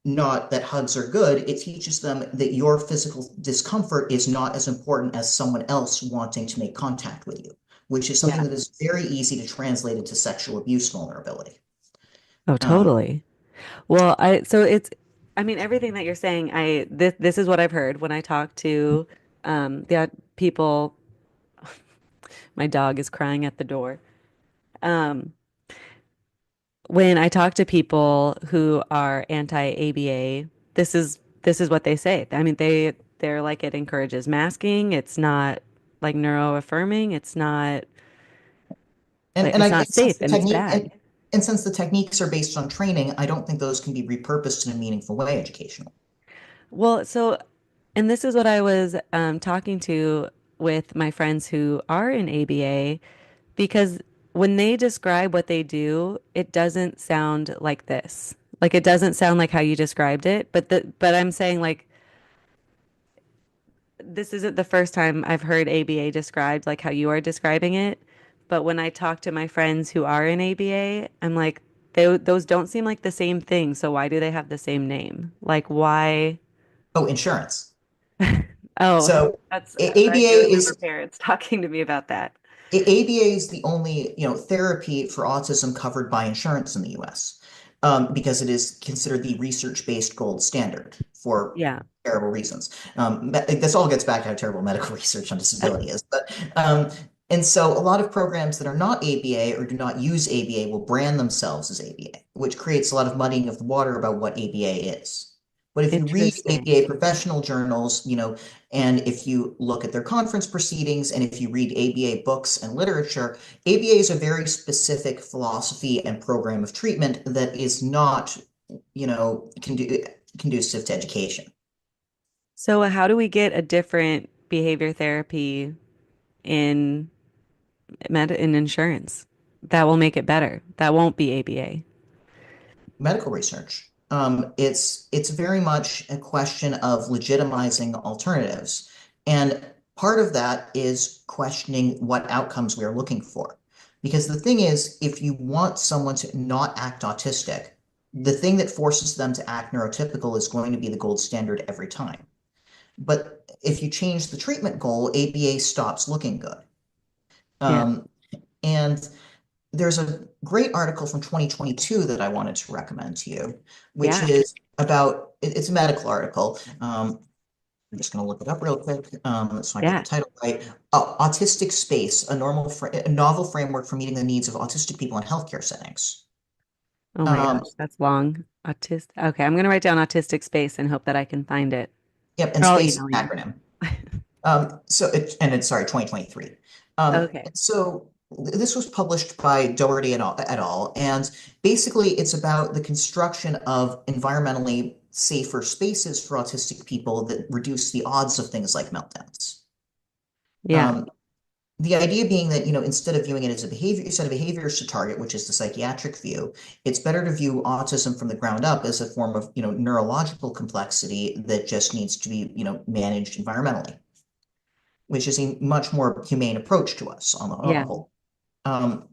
not that hugs are good. It teaches them that your physical discomfort is not as important as someone else wanting to make contact with you, which is something Yeah. that is very easy to translate into sexual abuse vulnerability. Oh, Um, totally. Well, so it's, I mean, everything that you're saying, this is what I've heard when I talk to the people. My dog is crying at the door. Um, when I talk to people who are anti-ABA, this is what they say. I mean, they're like it encourages masking. It's not like neuroaffirming. It's not and like and it's I not and since safe the and it's technique bad. and since the techniques are based on training, I don't think those can be repurposed in a meaningful way educationally. Well, so, and this is what I was talking to with my friends who are in ABA because when they describe what they do, it doesn't sound like this. Like it doesn't sound like how you described it, but I'm saying like this isn't the first time I've heard ABA described like how you are describing it. But when I talk to my friends who are in ABA, I'm like, those don't seem like the same thing. So why do they have the same name? Like, why? Oh, insurance. Oh, So that's, I ABA do remember is parents talking to me about that. ABA is the only, therapy for autism covered by insurance in the US, because it is considered the research-based gold standard for Yeah. terrible reasons. This all gets back to how terrible medical research on disability is. And so a lot of programs that are not ABA or do not use ABA will brand themselves as ABA, which creates a lot of muddying of the water about what ABA is. But if you read Interesting. ABA professional journals, and if you look at their conference proceedings and if you read ABA books and literature, ABA is a very specific philosophy and program of treatment that is not, conducive to education. So how do we get a different behavior therapy in in insurance that will make it better? That won't be ABA. Medical research. It's very much a question of legitimizing alternatives. And part of that is questioning what outcomes we are looking for. Because the thing is, if you want someone to not act autistic, the thing that forces them to act neurotypical is going to be the gold standard every time. But if you change the treatment goal, ABA stops looking good. Yeah. Um, and there's a great article from 2022 that I wanted to recommend to you, which Yeah. is it's a medical article. I'm just going to look it up real quick so I get the Yeah. title right. Autistic Space, a novel framework for meeting the needs of autistic people in healthcare settings. Oh my Um, gosh, that's long. Okay, I'm gonna write down autistic space and hope that I can find it. yep, and Or I'll space is email an you. acronym. It's sorry, 2023. Okay. So this was published by Doherty et al. And basically, it's about the construction of environmentally safer spaces for autistic people that reduce the odds of things like meltdowns. Yeah. Um, the idea being that, instead of viewing it as a behavior, set of behaviors to target, which is the psychiatric view, it's better to view autism from the ground up as a form of, neurological complexity that just needs to be, managed environmentally, which is a much more humane approach to us on the Yeah. whole. Um,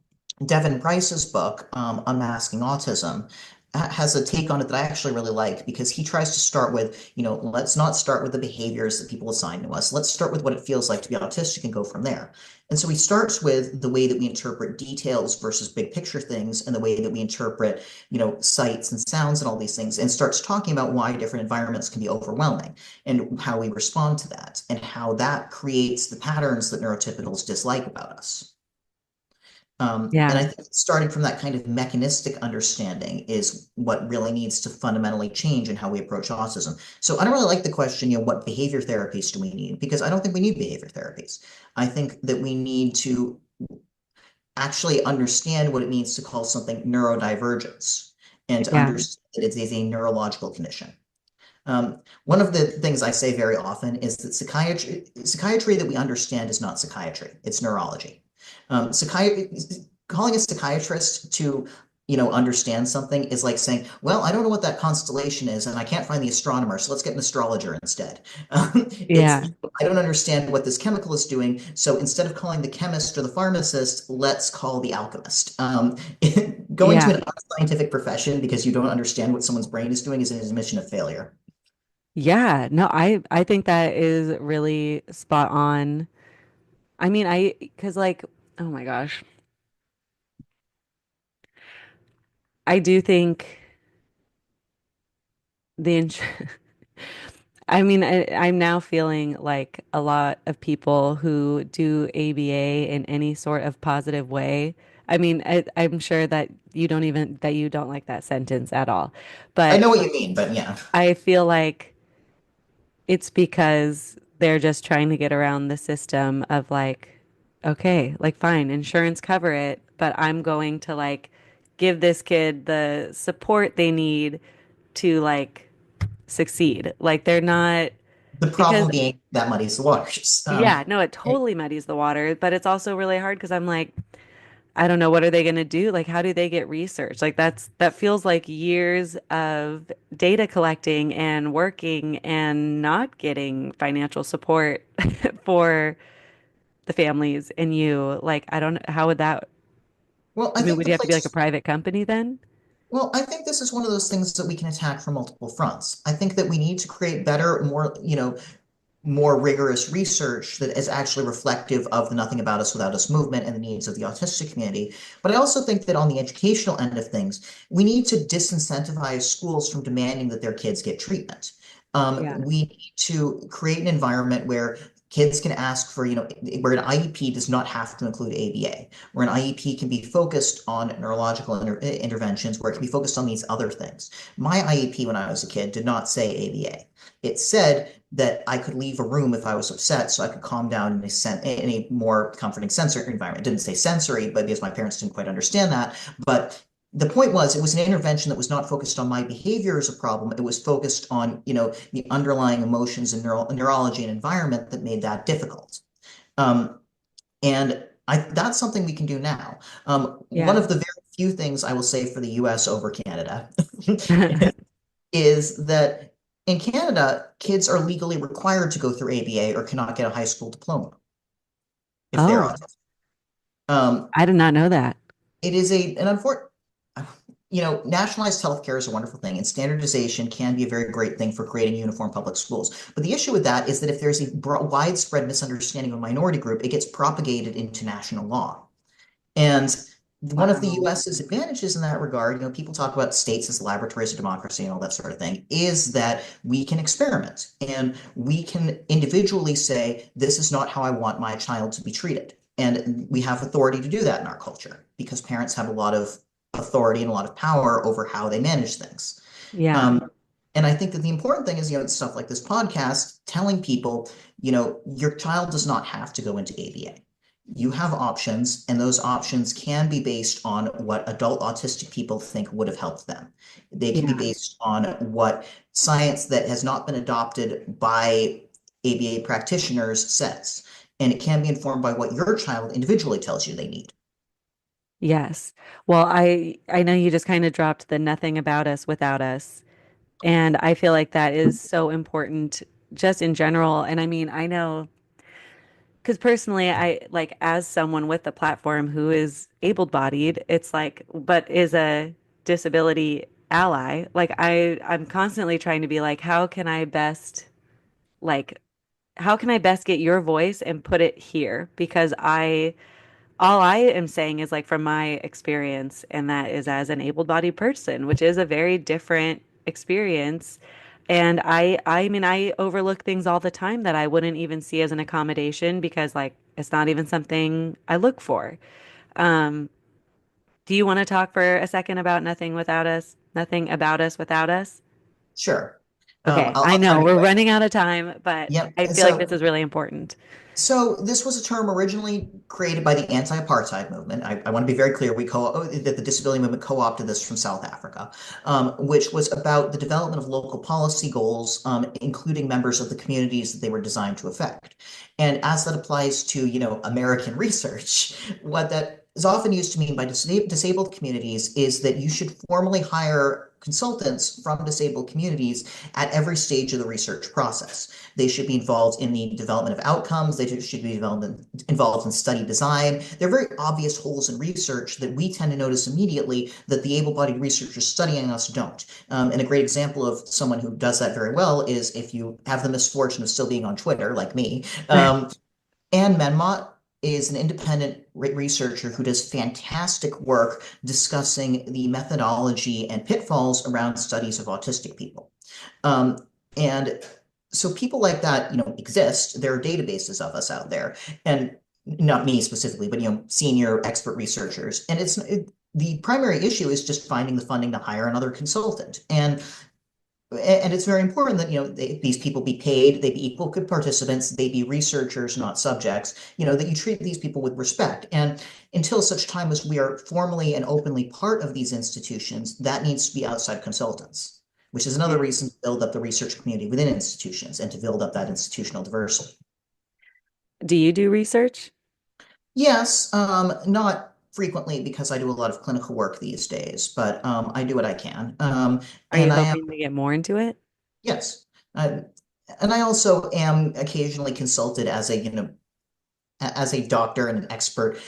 Devin Price's book, Unmasking Autism, has a take on it that I actually really like because he tries to start with, let's not start with the behaviors that people assign to us. Let's start with what it feels like to be autistic and go from there. And so he starts with the way that we interpret details versus big picture things and the way that we interpret, sights and sounds and all these things, and starts talking about why different environments can be overwhelming and how we respond to that and how that creates the patterns that neurotypicals dislike about us. And Yeah. I think starting from that kind of mechanistic understanding is what really needs to fundamentally change in how we approach autism. So I don't really like the question, what behavior therapies do we need? Because I don't think we need behavior therapies. I think that we need to actually understand what it means to call something neurodivergence and to Yeah. understand that it is a neurological condition. One of the things I say very often is that psychiatry that we understand is not psychiatry, it's neurology. Calling a psychiatrist to, understand something is like saying, well, I don't know what that constellation is, and I can't find the astronomer, so let's get an astrologer instead. Yeah. I don't understand what this chemical is doing, so instead of calling the chemist or the pharmacist, let's call the alchemist. Going to Yeah. an unscientific profession because you don't understand what someone's brain is doing is an admission of failure. Yeah. No, I think that is really spot on. I mean, because like, oh my gosh, I do think the ins I mean, I'm now feeling like a lot of people who do ABA in any sort of positive way. I mean, I'm sure that you don't like that sentence at all, I but know what you mean, but yeah. I feel like it's because they're just trying to get around the system of like, okay, like fine, insurance cover it, but I'm going to like give this kid the support they need to like succeed. Like they're not The because problem being that muddies the waters. yeah, no, it totally muddies the water, but it's also really hard because I'm like, I don't know, what are they going to do? Like, how do they get research? Like, that feels like years of data collecting and working and not getting financial support for the families and you. Like, I don't, how would that, Well, I I mean, think would the you have to be like a place private company then? Well, I think this is one of those things that we can attack from multiple fronts. I think that we need to create better, more rigorous research that is actually reflective of the Nothing About Us Without Us movement and the needs of the autistic community. But I also think that on the educational end of things, we need to disincentivize schools from demanding that their kids get treatment. Yeah. We need to create an environment where kids can ask for, where an IEP does not have to include ABA, where an IEP can be focused on neurological interventions, where it can be focused on these other things. My IEP when I was a kid did not say ABA. It said that I could leave a room if I was upset so I could calm down in a more comforting sensory environment. It didn't say sensory, but because my parents didn't quite understand that. But the point was, it was an intervention that was not focused on my behavior as a problem. It was focused on, the underlying emotions and neurology and environment that made that difficult. Um, and that's something we can do now. One Yeah. of the very few things I will say for the US over Canada is that in Canada, kids are legally required to go through ABA or cannot get a high school diploma if they're Oh, autistic. Um, I did not know that. it is an unfortunate, nationalized healthcare is a wonderful thing, and standardization can be a very great thing for creating uniform public schools. But the issue with that is that if there's a widespread misunderstanding of a minority group, it gets propagated into national law. And one of the Wow. US's advantages in that regard, people talk about states as laboratories of democracy and all that sort of thing, is that we can experiment and we can individually say, this is not how I want my child to be treated. And we have authority to do that in our culture because parents have a lot of authority and a lot of power over how they manage things. Yeah. Um, and I think that the important thing is, stuff like this podcast, telling people, your child does not have to go into ABA. You have options, and those options can be based on what adult autistic people think would have helped them. They can be Yeah. based on what science that has not been adopted by ABA practitioners says. And it can be informed by what your child individually tells you they need. Yes. Well, I know you just kind of dropped the nothing about us without us. And I feel like that is so important just in general. And I mean, I know because personally, I like as someone with a platform who is able-bodied, it's like, but is a disability ally. Like I'm constantly trying to be like, like, how can I best get your voice and put it here? Because all I am saying is like from my experience, and that is as an able-bodied person, which is a very different experience. And I mean, I overlook things all the time that I wouldn't even see as an accommodation because like it's not even something I look for. Um, do you want to talk for a second about nothing about us without us? Sure. Okay, I I'll try know to be we're quick. running out of time, but Yep. I feel like this So is really important. So this was a term originally created by the anti-apartheid movement. I want to be very clear. That the disability movement co-opted this from South Africa, which was about the development of local policy goals, including members of the communities that they were designed to affect. And as that applies to, American research, what that is often used to mean by disabled communities is that you should formally hire consultants from disabled communities at every stage of the research process. They should be involved in the development of outcomes. They should be involved in study design. There are very obvious holes in research that we tend to notice immediately that the able-bodied researchers studying us don't. And a great example of someone who does that very well is if you have the misfortune of still being on Twitter, like me, Anne Menmont is an independent researcher who does fantastic work discussing the methodology and pitfalls around studies of autistic people. Um, and so people like that, exist. There are databases of us out there, and not me specifically, but senior expert researchers. And the primary issue is just finding the funding to hire another consultant. And it's very important that these people be paid, they be equal good participants, they be researchers, not subjects. That you treat these people with respect. And until such time as we are formally and openly part of these institutions, that needs to be outside consultants, which is another Yeah. reason to build up the research community within institutions and to build up that institutional diversity. Do you do research? Yes, not frequently because I do a lot of clinical work these days, but I do what I can. Are you And I am hoping to get more into it? Yes. Uh, and I also am occasionally consulted as as a doctor and an expert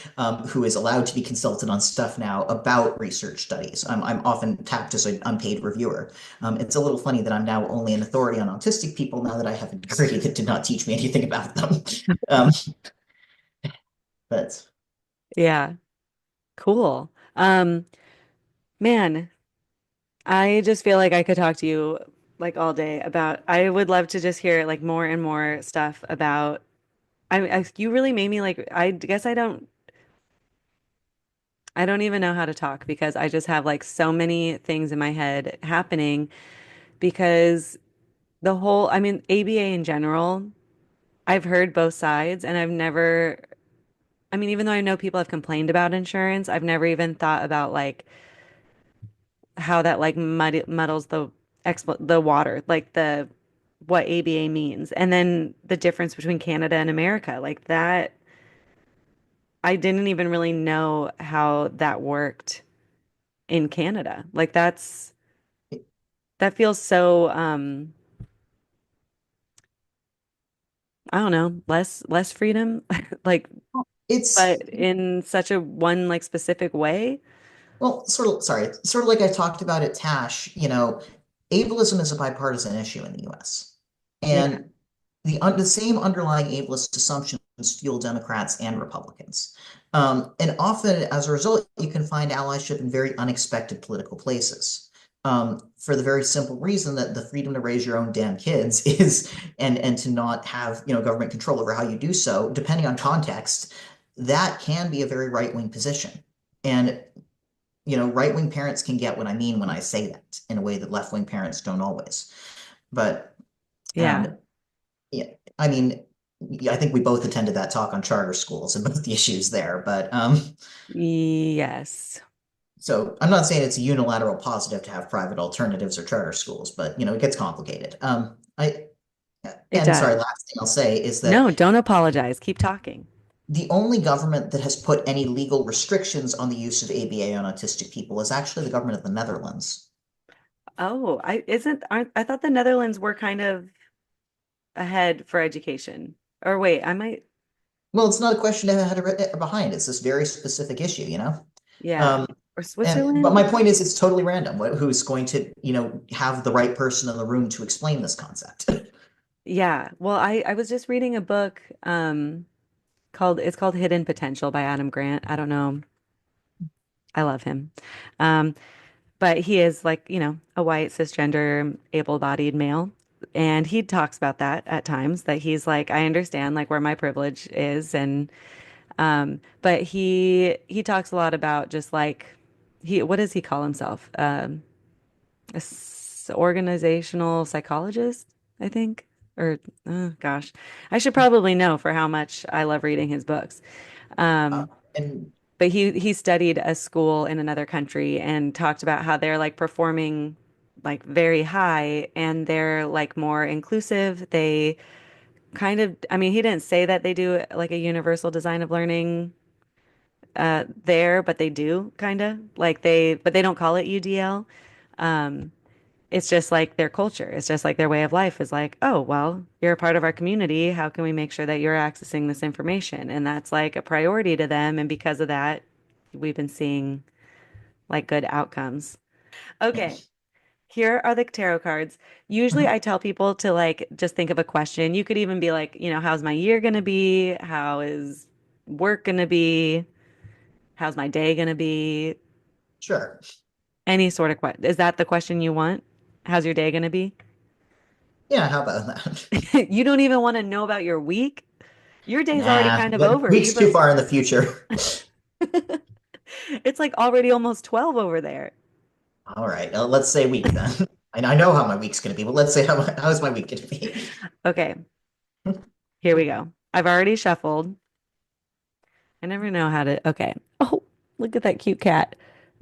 who is allowed to be consulted on stuff now about research studies. I'm often tapped as an unpaid reviewer. It's a little funny that I'm now only an authority on autistic people now that I have a degree that did not teach me anything about them. Um, but Yeah. Cool. Man, I just feel like I could talk to you like all day about, I would love to just hear like more and more stuff about, you really made me like, I guess I don't even know how to talk because I just have like so many things in my head happening because I mean, ABA in general, I've heard both sides and I've never, I mean, even though I know people have complained about insurance, I've never even thought about like how that like muddles the water, like the what ABA means, and then the difference between Canada and America, like that. I didn't even really know how that worked in Canada. Like that feels so I don't know, less freedom, like it's but in such a one like specific way. Well, sort of like I talked about at Tash, ableism is a bipartisan issue in the US. Yeah. And the same underlying ableist assumptions fuel Democrats and Republicans. And often, as a result, you can find allyship in very unexpected political places. For the very simple reason that the freedom to raise your own damn kids is, and to not have, government control over how you do so, depending on context, that can be a very right-wing position. And right-wing parents can get what I mean when I say that in a way that left-wing parents don't always. But Yeah. um, yeah, I mean, I think we both attended that talk on charter schools and both the issues there. But Yes, so I'm not saying it's a unilateral positive to have private alternatives or charter schools, but it gets complicated. it And does. sorry, last thing I'll say is that No, don't apologize. Keep talking. the only government that has put any legal restrictions on the use of ABA on autistic people is actually the government of the Netherlands. Oh, aren't I thought the Netherlands were kind of ahead for education. Or wait, I might, Well, it's not a question of ahead or behind. It's this very specific issue. yeah. Um, Or but my Switzerland? point is, it's totally random. Who's going to, have the right person in the room to explain this concept? Yeah. Well, I was just reading a book it's called Hidden Potential by Adam Grant. I don't know. I love him. Um, but he is like, a white cisgender able-bodied male. And he talks about that at times that he's like, I understand like where my privilege is and but he talks a lot about just like what does he call himself? Organizational psychologist, I think. Or gosh, I should probably know for how much I love reading his books. Uh, Um, and but he studied a school in another country and talked about how they're like performing like very high and they're like more inclusive. They kind of, I mean, he didn't say that they do like a universal design of learning there, but they do kind of like but they don't call it UDL. It's just like their culture. It's just like their way of life is like, oh, well, you're a part of our community. How can we make sure that you're accessing this information? And that's like a priority to them. And because of that, we've been seeing like good outcomes. Yeah. Okay. Here are the tarot cards. Usually Mhm. I tell people to like just think of a question. You could even be like, how's my year going to be? How is work going to be? How's my day going to be? Sure. Any sort of question. Is that the question you want? How's your day going to be? Yeah, how about that? You don't even want to know about your week? Your day's already Nah, kind of but over. weeks too far in the future. It's like already almost 12 over there. All right, let's say week then. And I know how my week's going to be, but let's say how's my week going to be? Okay, here we go. I've already shuffled. I never know how to. Okay. Oh, look at that cute cat.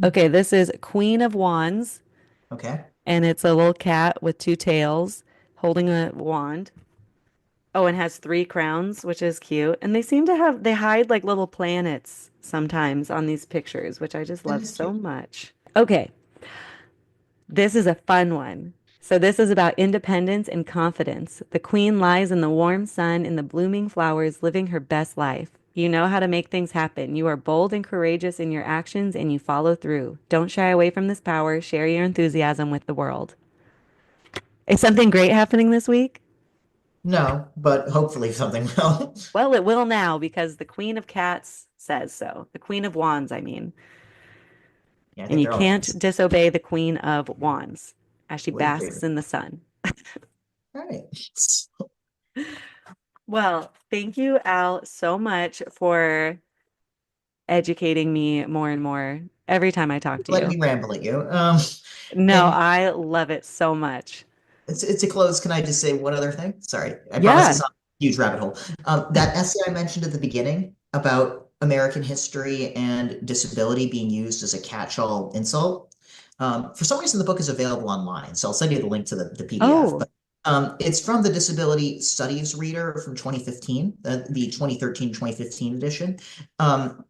Okay, this is Queen of Wands, Okay. and it's a little cat with two tails holding a wand. Oh, and has three crowns, which is cute. And they hide like little planets sometimes on these pictures, which I just That love is so cute. much. Okay, this is a fun one. So, this is about independence and confidence. The queen lies in the warm sun in the blooming flowers, living her best life. You know how to make things happen. You are bold and courageous in your actions and you follow through. Don't shy away from this power. Share your enthusiasm with the world. Is something great happening this week? No, but hopefully something will. Well, it will now because the Queen of Cats says so. The Queen of Wands, I mean. Yeah, I And think you they're all can't nice. disobey the Queen of Wands as she Would basks agree. in the sun. All right. Well, thank you, Al, so much for educating me more and more every time I talk to Let you. me ramble at you. No, And I love it so much. it's a close. Can I just say one other thing? Sorry, I promise it's Yeah. not a huge rabbit hole. That essay I mentioned at the beginning about American history and disability being used as a catch-all insult. For some reason, the book is available online, so I'll send you the link to the PDF. Oh, But it's from the Disability Studies Reader from 2015, the 2013-2015 edition. Um,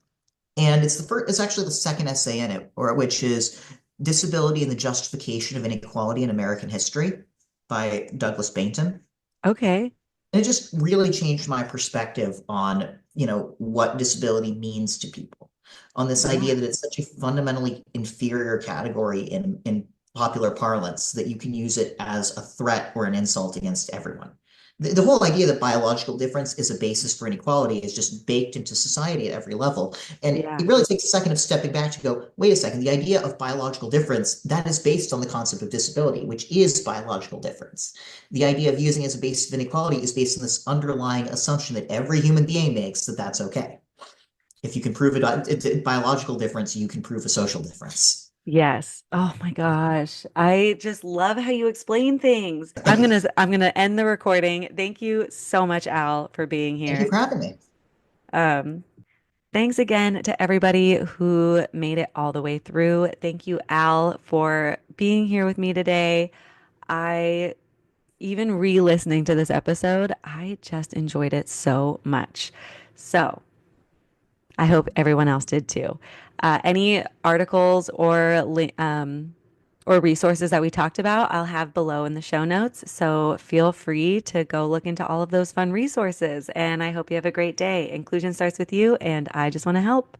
and it's the first, it's actually the second essay in it, or which is Disability and the Justification of Inequality in American History by Douglas Bainton. okay. And it just really changed my perspective on, what disability means to people, on this Yeah. idea that it's such a fundamentally inferior category in popular parlance that you can use it as a threat or an insult against everyone. The whole idea that biological difference is a basis for inequality is just baked into society at every level. And Yeah. it really takes a second of stepping back to go, wait a second, the idea of biological difference, that is based on the concept of disability, which is biological difference. The idea of using as a basis of inequality is based on this underlying assumption that every human being makes that that's okay. If you can prove a biological difference, you can prove a social difference. Yes. Oh my gosh. I just love how you explain things. I'm gonna end the recording. Thank you so much, Al, for being Thank you here. for having me. Um, Thanks again to everybody who made it all the way through. Thank you, Al, for being here with me today. I even re-listening to this episode, I just enjoyed it so much. So I hope everyone else did too. Any articles or resources that we talked about, I'll have below in the show notes. So feel free to go look into all of those fun resources. And I hope you have a great day. Inclusion starts with you, and I just want to help.